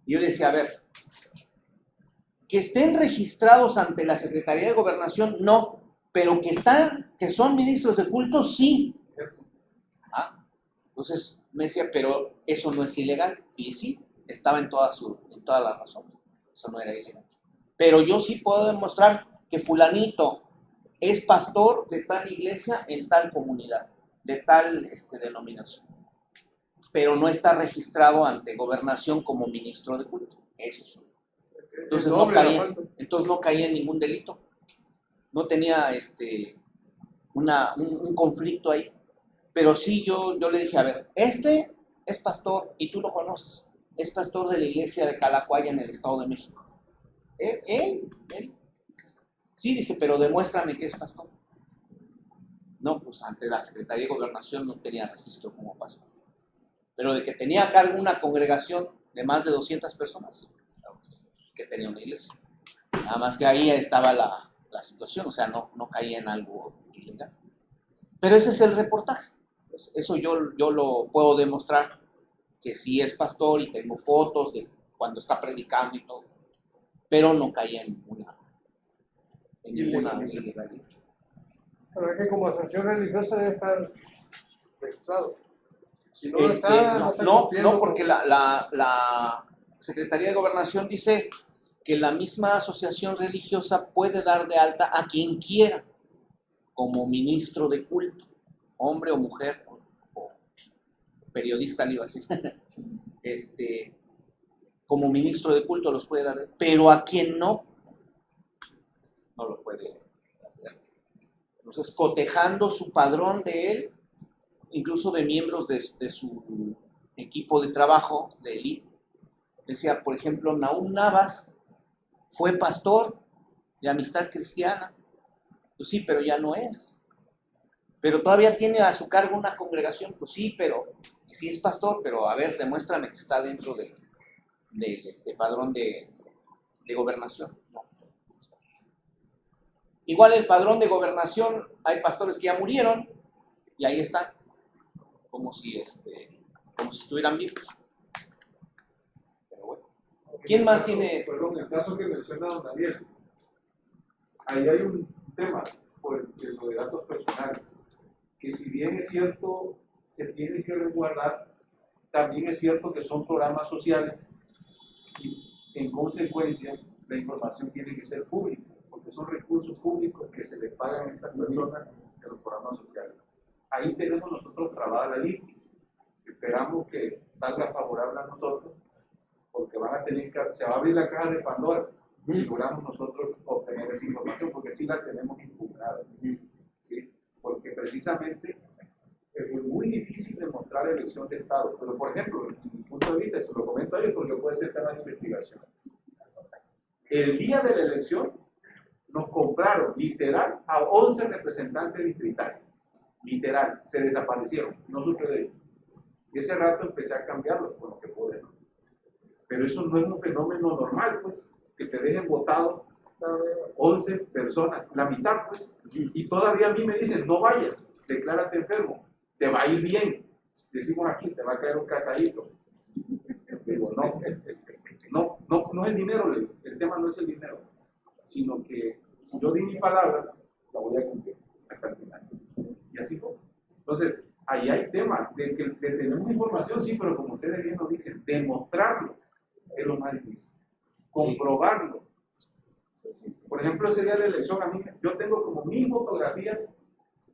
Y yo le decía, a ver, que estén registrados ante la Secretaría de Gobernación, no, pero que son ministros de culto, sí. Entonces me decía, pero eso no es ilegal. Y sí, estaba en toda la razón. Eso no era ilegal. Pero yo sí puedo demostrar que fulanito es pastor de tal iglesia en tal comunidad, de tal denominación. Pero no está registrado ante Gobernación como ministro de culto. Eso sí. Entonces no caía en ningún delito. No tenía un conflicto ahí. Pero sí yo le dije, a ver, este es pastor y tú lo conoces. Es pastor de la iglesia de Calacuaya en el Estado de México. Él. Sí, dice, pero demuéstrame que es pastor. No, pues ante la Secretaría de Gobernación no tenía registro como pastor. Pero de que tenía a cargo una congregación de más de 200 personas, que tenía una iglesia. Nada más que ahí estaba la situación, o sea, no caía en algo ilegal. Pero ese es el reportaje. Eso yo lo puedo demostrar, que sí es pastor y tengo fotos de cuando está predicando y todo, pero no caía en ninguna ilegalidad. Pero es que como asociación religiosa debe estar registrado. Si no, no, porque la Secretaría de Gobernación dice que la misma asociación religiosa puede dar de alta a quien quiera como ministro de culto, hombre o mujer, o periodista, le iba a decir, como ministro de culto los puede dar, pero a quien no lo puede dar. Entonces, cotejando su padrón de él, incluso de miembros de su equipo de trabajo, de élite, decía, por ejemplo, Nahum Navas fue pastor de Amistad Cristiana. Pues sí, pero ya no es. Pero todavía tiene a su cargo una congregación, pues sí, pero sí es pastor, pero a ver, demuéstrame que está dentro del padrón de gobernación. No. Igual el padrón de gobernación, hay pastores que ya murieron y ahí están, como si estuvieran vivos. Pero bueno. ¿Quién más tiene? Perdón, el caso que menciona don Daniel, ahí hay un tema por lo de datos personales, que si bien es cierto, se tiene que resguardar, también es cierto que son programas sociales y en consecuencia la información tiene que ser pública, porque son recursos públicos que se les pagan a estas personas de los programas sociales. Ahí tenemos nosotros trabada la litis. Esperamos que salga favorable a nosotros, porque van a tener que, se va a abrir la caja de Pandora si logramos nosotros obtener esa información, porque sí la tenemos impugnada. ¿Sí? Porque precisamente es muy difícil demostrar elección de Estado. Pero, por ejemplo, desde mi punto de vista, se lo comento a ellos porque puede ser tema de investigación. El día de la elección nos compraron literal a 11 representantes distritales. Literal, se desaparecieron, no supe de ellos. Y ese rato empecé a cambiarlos con lo que pude. Pero eso no es un fenómeno normal, pues, que te dejen votado 11 personas, la mitad, pues, y todavía a mí me dicen, no vayas, declárate enfermo, te va a ir bien. Decimos aquí, te va a caer un cacaíto. Digo, no es el dinero, el tema no es el dinero, sino que si yo di mi palabra, la voy a cumplir hasta el final. Y así fue. Entonces, ahí hay temas de que tenemos información, sí, pero como ustedes bien nos dicen, demostrarlo es lo más difícil. Comprobarlo. Por ejemplo, ese día de la elección, a mí, yo tengo como 1000 fotografías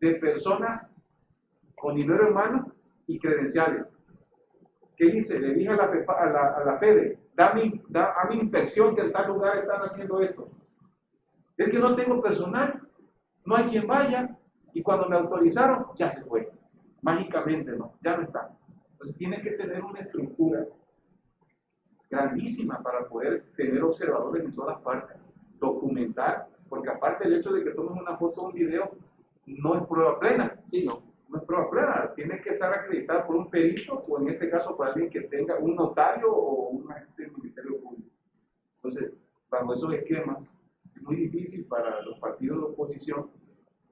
de personas con dinero en mano y credenciales. ¿Qué hice? Le dije a la FEDE, dame inspección que en tal lugar están haciendo esto. Es que no tengo personal, no hay quien vaya, y cuando me autorizaron, ya se fue. Mágicamente no, ya no está. Entonces tiene que tener una estructura grandísima para poder tener observadores en todas partes, documentar, porque aparte el hecho de que tomes una foto o un video no es prueba plena, sí, no es prueba plena, tiene que estar acreditado por un perito o en este caso por alguien que tenga un notario o un agente del Ministerio Público. Entonces, bajo esos esquemas, es muy difícil para los partidos de oposición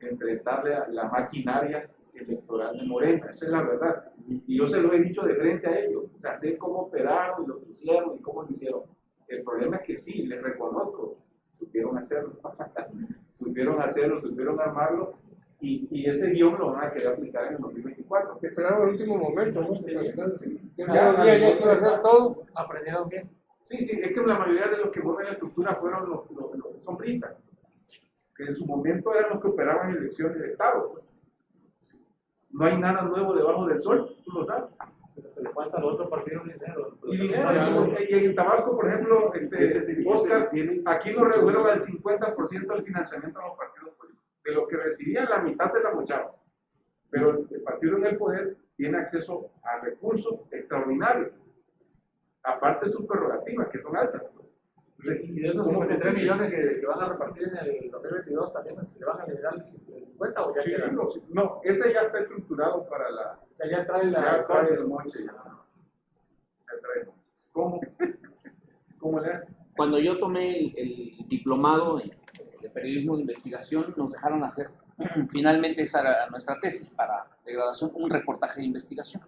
enfrentarle a la maquinaria electoral de Morena, esa es la verdad. Y yo se lo he dicho de frente a ellos, o sea, sé cómo operaron y lo que hicieron y cómo lo hicieron. El problema es que sí, les reconozco, supieron hacerlo, supieron armarlo, y ese guión lo van a querer aplicar en el 2024. Que esperaron el último momento, ¿no? Ya puede hacer todo, aprendieron bien. Sí, es que la mayoría de los que mueven la estructura fueron los sombristas, que en su momento eran los que operaban en elecciones de Estado. Pues. No hay nada nuevo debajo del sol, tú lo sabes. Pero se le falta a los otros partidos dinero. Y en Tabasco, por ejemplo, Oscar, aquí lo redujeron al 50% del financiamiento de los partidos políticos. De lo que recibían, la mitad se la mocharon. Pero el partido en el poder tiene acceso a recursos extraordinarios, aparte de sus prerrogativas, que son altas. Y de esos 53 millones que van a repartir en el 2022, ¿también se le van a generar el 50 o ya sí, queda? No, ese ya está estructurado para la... Ya trae el moche. Ya trae. ¿Cómo le haces? Cuando yo tomé el diplomado de periodismo de investigación, nos dejaron hacer, finalmente esa era nuestra tesis para de graduación, un reportaje de investigación.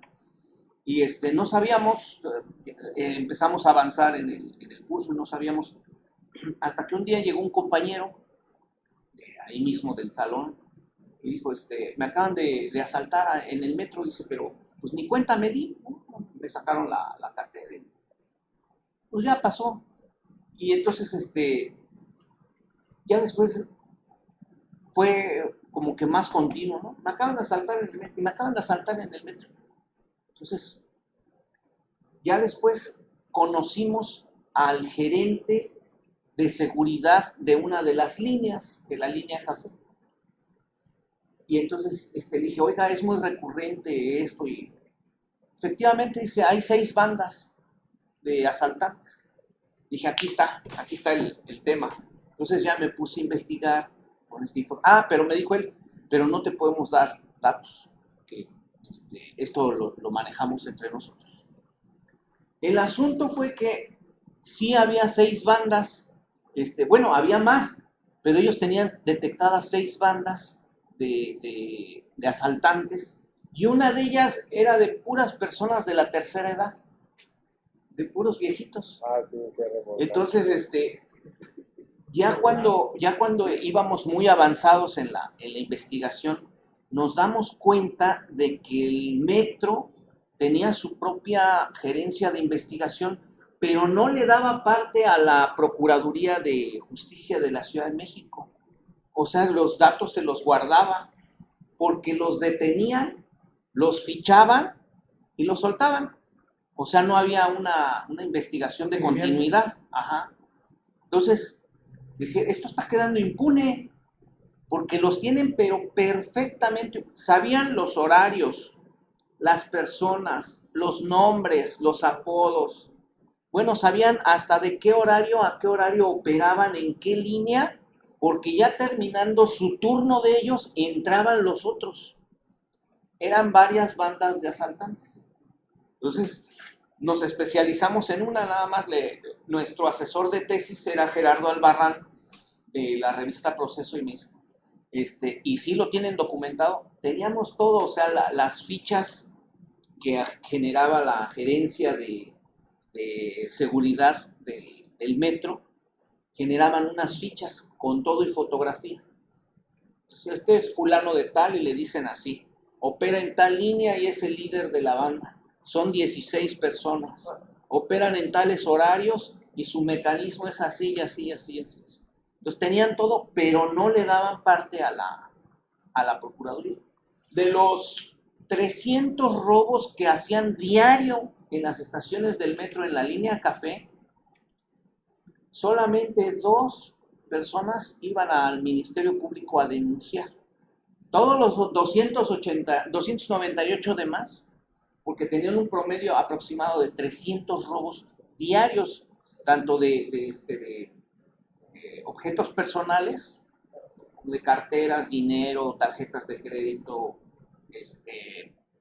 Y no sabíamos, empezamos a avanzar en el curso, no sabíamos, hasta que un día llegó un compañero, ahí mismo del salón, y dijo, me acaban de asaltar en el metro, dice, pero pues ni cuenta me di, ¿no? Me sacaron la cartera. Pues ya pasó. Y entonces, ya después fue como que más continuo, ¿no? Me acaban de asaltar en el metro. Entonces, ya después conocimos al gerente de seguridad de una de las líneas, de la línea café. Y entonces le dije, oiga, es muy recurrente esto. Y efectivamente dice, hay 6 bandas de asaltantes. Dije, aquí está el tema. Entonces ya me puse a investigar con este informe. Pero me dijo él, pero no te podemos dar datos, que esto lo manejamos entre nosotros. El asunto fue que sí había 6 bandas, bueno, había más, pero ellos tenían detectadas 6 bandas de asaltantes, y una de ellas era de puras personas de la tercera edad, de puros viejitos. Entonces, ya cuando íbamos muy avanzados en la investigación, nos damos cuenta de que el metro tenía su propia gerencia de investigación pero no le daba parte a la Procuraduría de Justicia de la Ciudad de México. O sea, los datos se los guardaba, porque los detenían, los fichaban y los soltaban. O sea, no había una investigación de continuidad. Ajá. Entonces, decía, esto está quedando impune, porque los tienen pero perfectamente, sabían los horarios, las personas, los nombres, los apodos. Bueno, sabían hasta de qué horario a qué horario operaban, en qué línea, porque ya terminando su turno de ellos, entraban los otros. Eran varias bandas de asaltantes. Entonces, nos especializamos en una, nada más. Nuestro asesor de tesis era Gerardo Albarrán, de la revista Proceso y Mesa. Y sí lo tienen documentado. Teníamos todo, o sea, las fichas que generaba la gerencia de seguridad del metro, generaban unas fichas con todo y fotografía. Entonces, este es fulano de tal y le dicen así, opera en tal línea y es el líder de la banda. Son 16 personas, operan en tales horarios y su mecanismo es así y así, así, así. Entonces tenían todo, pero no le daban parte a la Procuraduría. De los 300 robos que hacían diario en las estaciones del metro en la línea Café, solamente 2 personas iban al Ministerio Público a denunciar. Todos los 298 demás, porque tenían un promedio aproximado de 300 robos diarios, tanto de objetos personales, de carteras, dinero, tarjetas de crédito,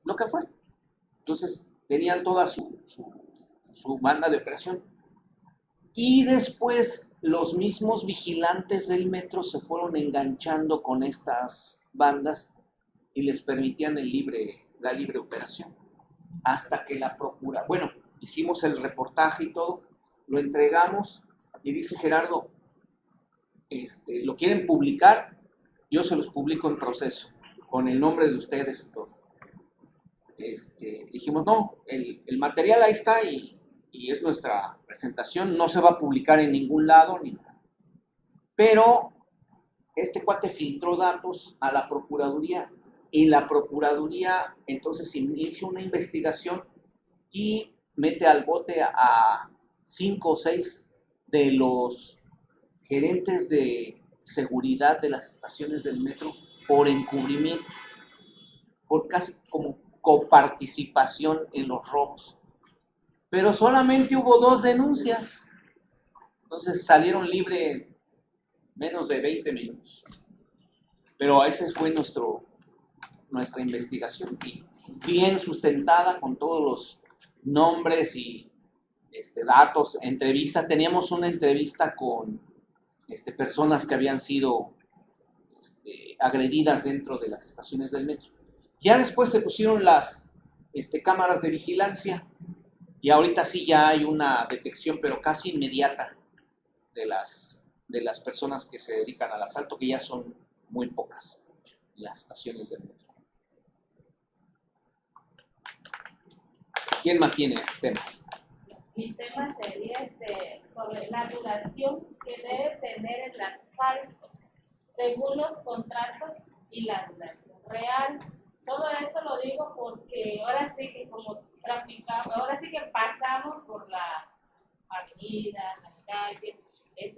lo que fue. Entonces tenían toda su banda de operación. Y después los mismos vigilantes del metro se fueron enganchando con estas bandas y les permitían la libre operación. Hasta que la procura, bueno, hicimos el reportaje y todo, lo entregamos y dice Gerardo, ¿lo quieren publicar? Yo se los publico en Proceso, con el nombre de ustedes y todo. Dijimos, no, el material ahí está y es nuestra presentación, no se va a publicar en ningún lado ni nada. Pero este cuate filtró datos a la Procuraduría y la Procuraduría entonces inicia una investigación y mete al bote a 5 o 6 de los gerentes de seguridad de las estaciones del metro por encubrimiento, por casi como coparticipación en los robos. Pero solamente hubo 2 denuncias, entonces salieron libre menos de 20 minutos. Pero ese fue nuestra investigación, y bien sustentada con todos los nombres y datos, entrevistas. Teníamos una entrevista con personas que habían sido agredidas dentro de las estaciones del metro. Ya después se pusieron las cámaras de vigilancia y ahorita sí ya hay una detección, pero casi inmediata, de las personas que se dedican al asalto, que ya son muy pocas en las estaciones del metro. ¿Quién más tiene tema? Mi tema sería sobre la duración que debe tener el asfalto según los contratos y la duración real. Todo esto lo digo porque ahora sí que como traficamos, ahora sí que pasamos por la avenida, la calle,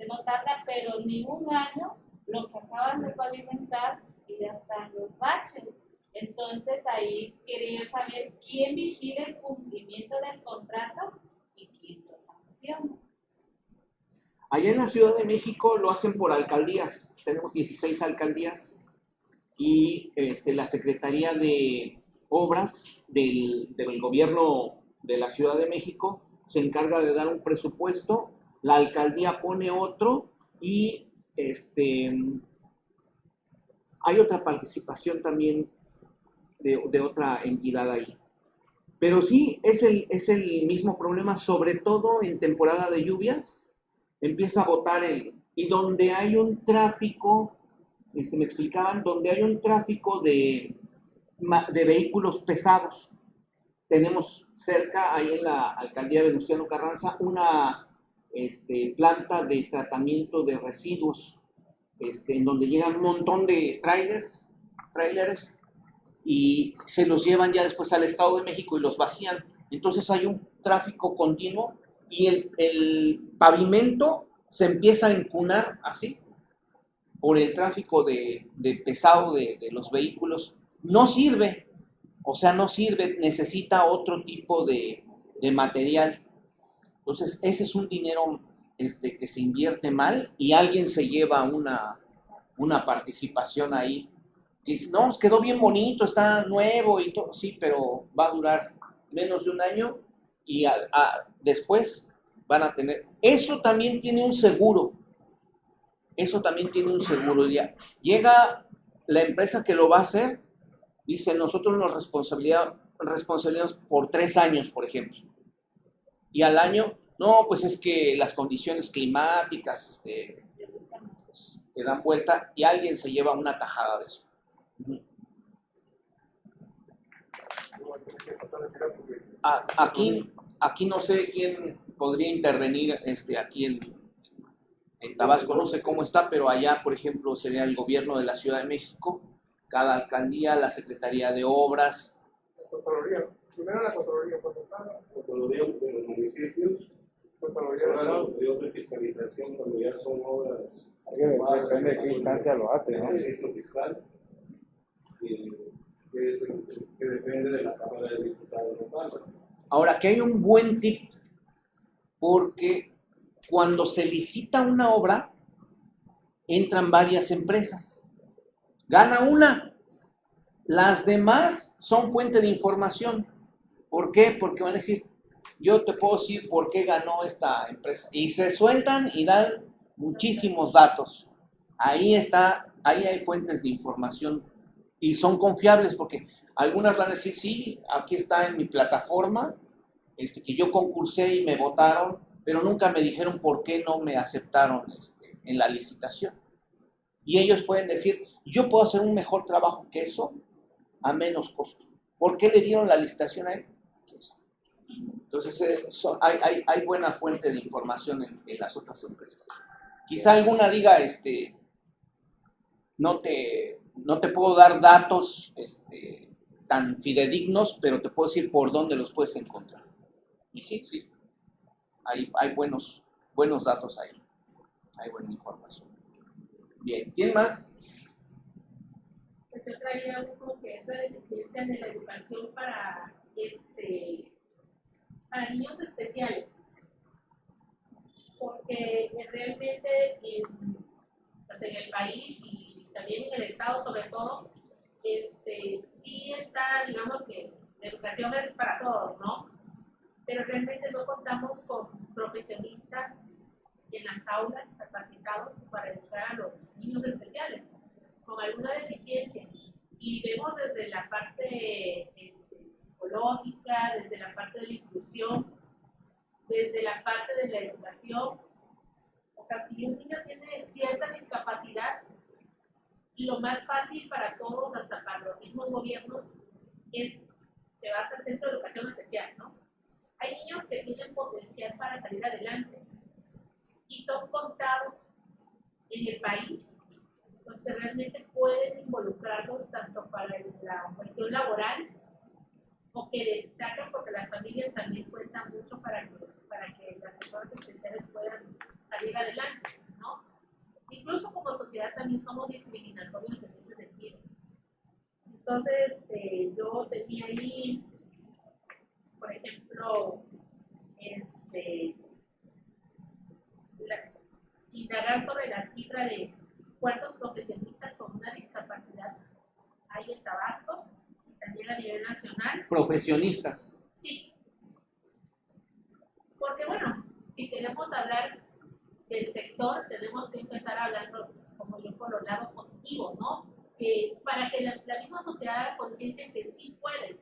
no tarda pero ni un año lo que acaban de pavimentar y ya están los baches. Entonces ahí quería saber quién vigila el cumplimiento del contrato y quién lo sanciona. Allá en la Ciudad de México lo hacen por alcaldías. Tenemos 16 alcaldías y la Secretaría de Obras del gobierno de la Ciudad de México se encarga de dar un presupuesto, la alcaldía pone otro y hay otra participación también de otra entidad ahí. Pero sí, es el mismo problema, sobre todo en temporada de lluvias, empieza a botar y donde hay un tráfico, me explicaban, donde hay un tráfico de vehículos pesados, tenemos cerca, ahí en la alcaldía de Venustiano Carranza, una planta de tratamiento de residuos, en donde llegan un montón de trailers, y se los llevan ya después al Estado de México y los vacían. Entonces hay un tráfico continuo y el pavimento se empieza a encunar así por el tráfico de pesado de los vehículos. No sirve, o sea, no sirve, necesita otro tipo de material. Entonces ese es un dinero que se invierte mal y alguien se lleva una participación ahí. Que dice, no, quedó bien bonito, está nuevo y todo, sí, pero va a durar menos de un año y después van a tener. Eso también tiene un seguro. Ya. Llega la empresa que lo va a hacer, dice, nosotros nos responsabilizamos por 3 años, por ejemplo. Y al año, no, pues es que las condiciones climáticas pues, le dan vuelta y alguien se lleva una tajada de eso. Aquí no sé quién podría intervenir, aquí en Tabasco no sé cómo está, pero allá, por ejemplo, sería el gobierno de la Ciudad de México, cada alcaldía, la Secretaría de Obras. Primero la Contraloría, Contraloría de los municipios, órgano superior de fiscalización cuando ya son obras. Depende de qué instancia lo hace, ¿no? Ejercicio fiscal, que depende de la Cámara de Diputados local. Ahora, aquí hay un buen tip, porque cuando se licita una obra, entran varias empresas. Gana una. Las demás son fuente de información. ¿Por qué? Porque van a decir, yo te puedo decir por qué ganó esta empresa. Y se sueltan y dan muchísimos datos. Ahí hay fuentes de información y son confiables porque algunas van a decir, sí, aquí está en mi plataforma, que yo concursé y me votaron, pero nunca me dijeron por qué no me aceptaron en la licitación. Y ellos pueden decir, yo puedo hacer un mejor trabajo que eso a menos costo. ¿Por qué le dieron la licitación a él? Entonces, hay buena fuente de información en las otras empresas. Quizá alguna diga, no te puedo dar datos tan fidedignos, pero te puedo decir por dónde los puedes encontrar. Y sí, hay buenos datos ahí. Hay buena información. Bien, ¿quién más? Pues yo traía uno que es la deficiencia de la educación para niños especiales. Porque realmente pues en el país y también en el estado sobre todo, sí está, digamos que la educación es para todos, ¿no? Pero realmente no contamos con profesionistas en las aulas capacitados para educar a los niños especiales con alguna deficiencia. Y vemos desde la parte psicológica, desde la parte de la inclusión, desde la parte de la educación. O sea, si un niño tiene cierta discapacidad, lo más fácil para todos, hasta para los mismos gobiernos, es que vas al centro de educación especial, ¿no? Hay niños que tienen potencial para salir adelante y son contados en el país los que realmente pueden involucrarlos tanto para la cuestión laboral o que destacan porque las familias también cuentan mucho para que las personas especiales puedan salir adelante, ¿no? Incluso como sociedad también somos discriminatorios en ese sentido. Entonces, yo tenía ahí, por ejemplo, indagar sobre la cifra de cuántos profesionistas con una discapacidad hay en Tabasco, también a nivel nacional. Profesionistas. Sí. Porque bueno, si queremos hablar del sector, tenemos que empezar hablando, como yo, por los lados positivos, ¿no? Para que la misma sociedad haga conciencia en que sí pueden.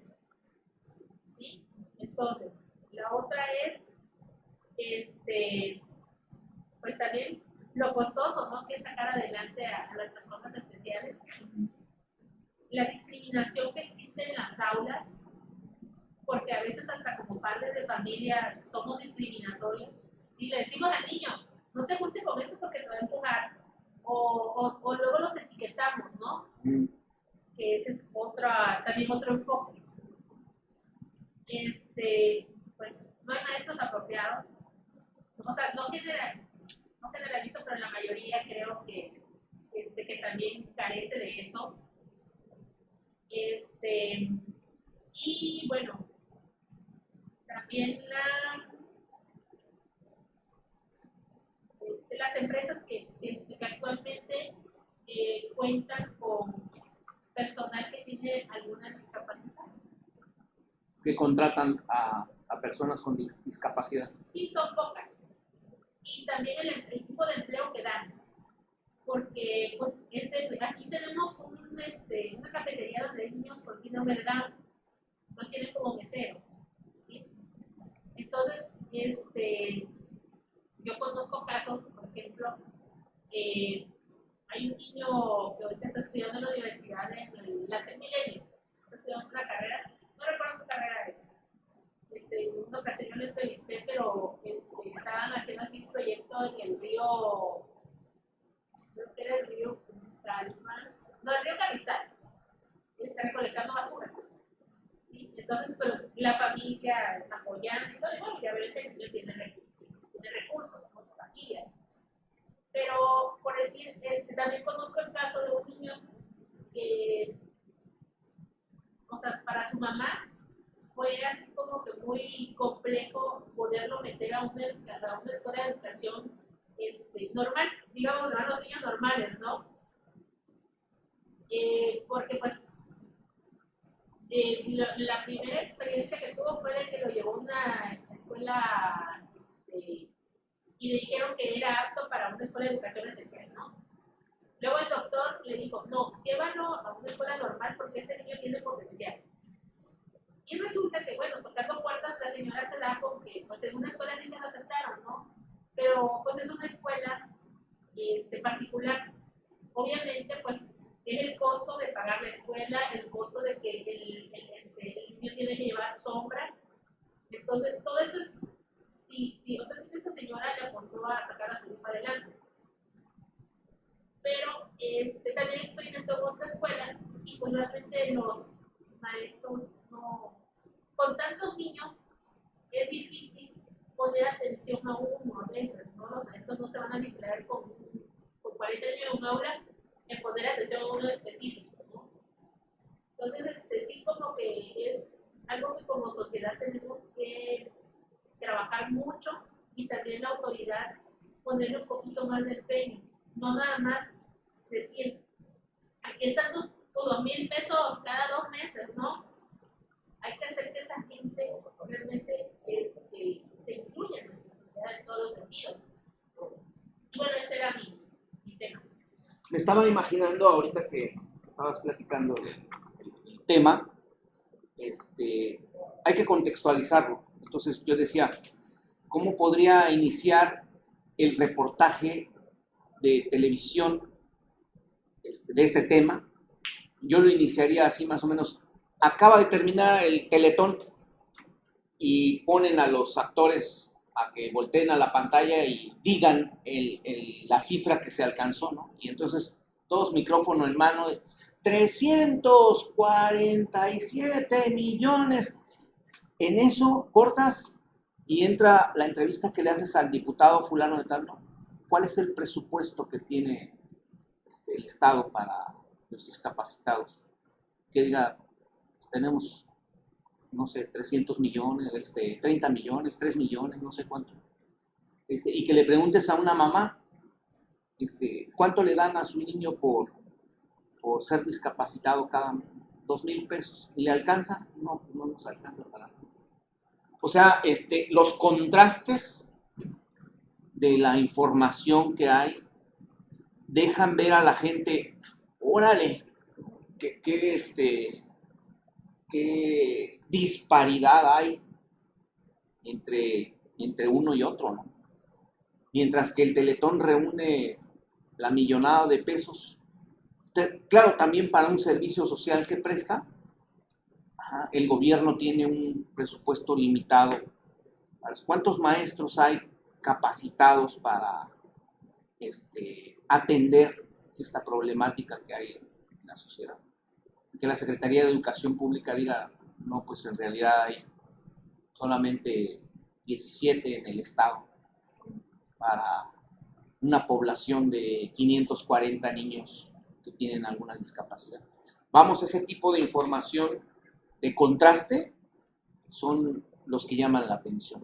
¿Sí? Entonces, la otra es, pues también lo costoso, ¿no? Que es sacar adelante a las personas especiales. La discriminación que existe en las aulas, porque a veces hasta como padres de familia somos discriminatorios. Y le decimos al niño, no te juntes con eso porque te va a empujar. O luego los etiquetamos, ¿no? Que ese es también otro enfoque. Pues no hay maestros apropiados. O sea, no generalizo, pero la mayoría creo que también carece de eso. Y bueno, también las empresas que actualmente cuentan con personal que tiene alguna discapacidad. Que contratan a personas con discapacidad. Sí, son pocas. Y también el tipo de empleo que dan. Porque pues, aquí tenemos una cafetería donde hay niños con síndrome de Down. Los tienen como meseros. ¿Sí? Entonces, yo conozco casos, por ejemplo, hay un niño que ahorita está estudiando en la universidad en la Milenio, está estudiando una carrera, no recuerdo qué carrera es. En una ocasión yo lo entrevisté, pero estaban haciendo así un proyecto en el río, creo que era el río Calma, no, el río Carrizal, recolectando basura. ¿Sí? Entonces, pero la familia apoyando y todo, y bueno, ya verán que el niño tiene recursos, como su familia. Pero, por decir, también conozco el caso de un niño que, o sea, para su mamá fue así como que muy complejo poderlo meter a una escuela de educación normal, digamos, a los niños normales, ¿no? Porque pues la primera experiencia que tuvo fue de que lo llevó a una escuela y le dijeron que era apto para una escuela de educación especial, ¿no? Luego el doctor le dijo, no, llévalo a una escuela normal porque este niño tiene potencial. Y resulta que, bueno, tocando puertas, la señora se da con que, pues en una escuela sí se lo aceptaron, ¿no? Pero, pues es una escuela particular. Obviamente, pues es el costo de pagar la escuela, el costo de que el niño tiene que llevar sombra. Entonces, todo eso es, esa señora le apuntó a sacar a su hijo adelante. Pero también experimentó en otra escuela y pues realmente los maestros no, con tantos niños es difícil poner atención a uno a veces, ¿no? Los maestros no se van a distraer con 40 niños en un aula en poner atención a uno específico, ¿no? Entonces, sí como que es algo que como sociedad tenemos que trabajar mucho y también la autoridad ponerle un poquito más de empeño, no nada más decir, aquí están tus 2,000 pesos cada 2 meses, ¿no? Hay que hacer que esa gente realmente se incluya en nuestra sociedad en todos los sentidos. Y bueno, ese era mi tema. Me estaba imaginando ahorita que estabas platicando el tema, hay que contextualizarlo. Entonces yo decía, ¿cómo podría iniciar el reportaje de televisión de este tema? Yo lo iniciaría así más o menos. Acaba de terminar el Teletón y ponen a los actores a que volteen a la pantalla y digan la cifra que se alcanzó, ¿no? Y entonces todos micrófono en mano, 347 millones. En eso cortas y entra la entrevista que le haces al diputado fulano de tal, ¿no? ¿Cuál es el presupuesto que tiene el Estado para los discapacitados? Que diga, tenemos, no sé, 300 millones, 30 millones, 3 millones, no sé cuánto. Y que le preguntes a una mamá, ¿cuánto le dan a su niño por ser discapacitado cada mes? 2,000 pesos. ¿Y le alcanza? No, no nos alcanza para nada. O sea, los contrastes de la información que hay dejan ver a la gente, órale, qué disparidad hay entre uno y otro, ¿no? Mientras que el Teletón reúne la millonada de pesos, claro, también para un servicio social que presta, Ajá, el gobierno tiene un presupuesto limitado. ¿Cuántos maestros hay capacitados para atender esta problemática que hay en la sociedad? Que la Secretaría de Educación Pública diga, no, pues en realidad hay solamente 17 en el estado para una población de 540 niños que tienen alguna discapacidad. Vamos, ese tipo de información de contraste son los que llaman la atención.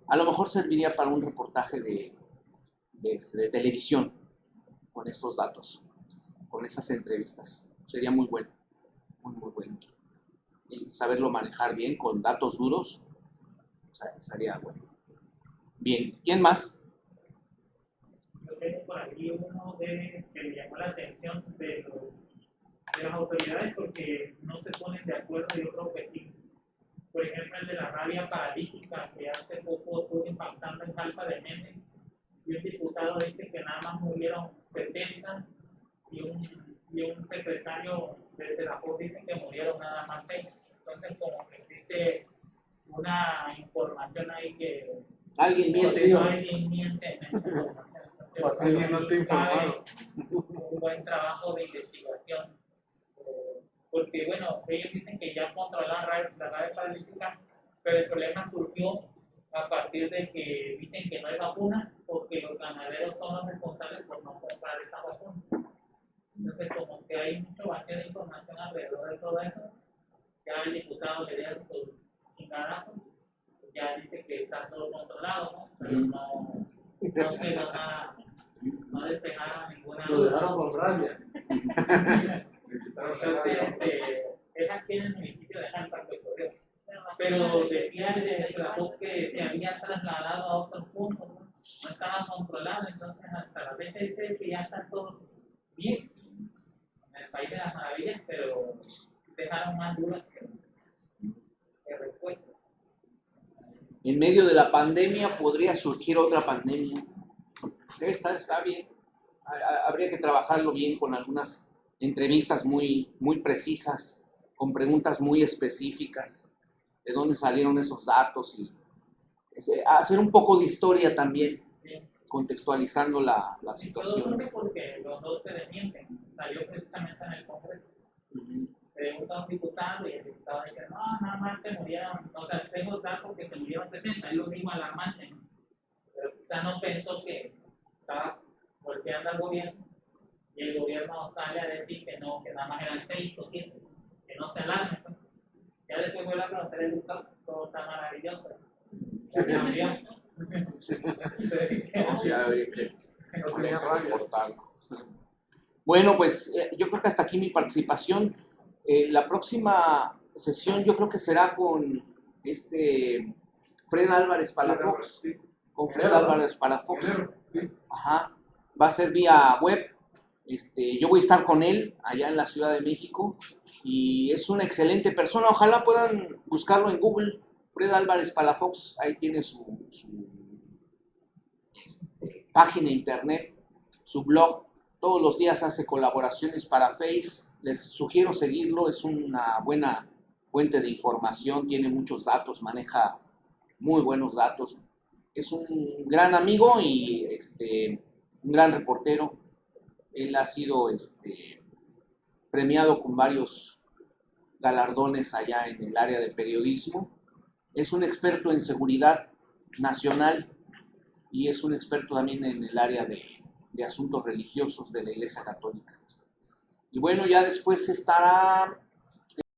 A lo mejor serviría para un reportaje de televisión con estos datos, con estas entrevistas. Sería muy bueno, muy bueno. Y saberlo manejar bien con datos duros, o sea, sería bueno. Bien, ¿quién más? Yo tengo por aquí uno que me llamó la atención de las autoridades porque no se ponen de acuerdo, yo creo que sí. Por ejemplo, el de la rabia paralítica, que hace poco estuvo impactando en Jalpa de Méndez, y un diputado dice que nada más murieron 70 y un secretario de Sedafop dice que murieron nada más 6. Entonces, como que existe una información ahí que alguien miente. Alguien miente en esa información. Entonces, alguien no te informado. Un buen trabajo de investigación. Porque, bueno, ellos dicen que ya controlan la rabia paralítica, pero el problema surgió a partir de que dicen que no hay vacunas porque los ganaderos son los responsables por no comprar esa vacuna. Entonces, como que hay mucho vacío de información alrededor de todo eso, ya el diputado le dieron sus chingadazos, ya dice que está todo controlado, ¿no? Pero no quedó nada, no despejaron ninguna. Lo dejaron con rabia. Entonces, es aquí en el municipio de Jalpa, pero decía el Sedafop que se había trasladado a otros puntos, no estaba controlado, entonces hasta la vez dice que ya está todo bien en el país de las maravillas, pero dejaron más dudas que respuestas. En medio de la pandemia podría surgir otra pandemia. Está bien. Habría que trabajarlo bien con algunas entrevistas muy precisas, con preguntas muy específicas, de dónde salieron esos datos y hacer un poco de historia también, Sí. contextualizando la situación. Porque los dos se desmienten, salió precisamente en el Congreso. Pregunta a un diputado y el diputado dice, no, nada más se murieron, o sea, tengo datos que se murieron 60, es lo mismo alarmante, ¿no? Pero quizá no pensó que estaba golpeando al gobierno y el gobierno sale a decir que no, que nada más eran 6 o 7, que no se alarmen. Pues. Ya después vuelve a preguntar el diputado, todo está maravilloso. Ya cambió. Bueno, pues yo creo que hasta aquí mi participación. La próxima sesión yo creo que será con Fred Álvarez Palafox. Con Fred Álvarez Palafox. Ajá. Va a ser vía web. Yo voy a estar con él allá en la Ciudad de México y es una excelente persona. Ojalá puedan buscarlo en Google. Fred Álvarez Palafox, ahí tiene su página de internet, su blog. Todos los días hace colaboraciones para Face. Les sugiero seguirlo, es una buena fuente de información, tiene muchos datos, maneja muy buenos datos. Es un gran amigo y un gran reportero. Él ha sido premiado con varios galardones allá en el área de periodismo. Es un experto en seguridad nacional y es un experto también en el área de asuntos religiosos de la Iglesia Católica. Y bueno, ya después estará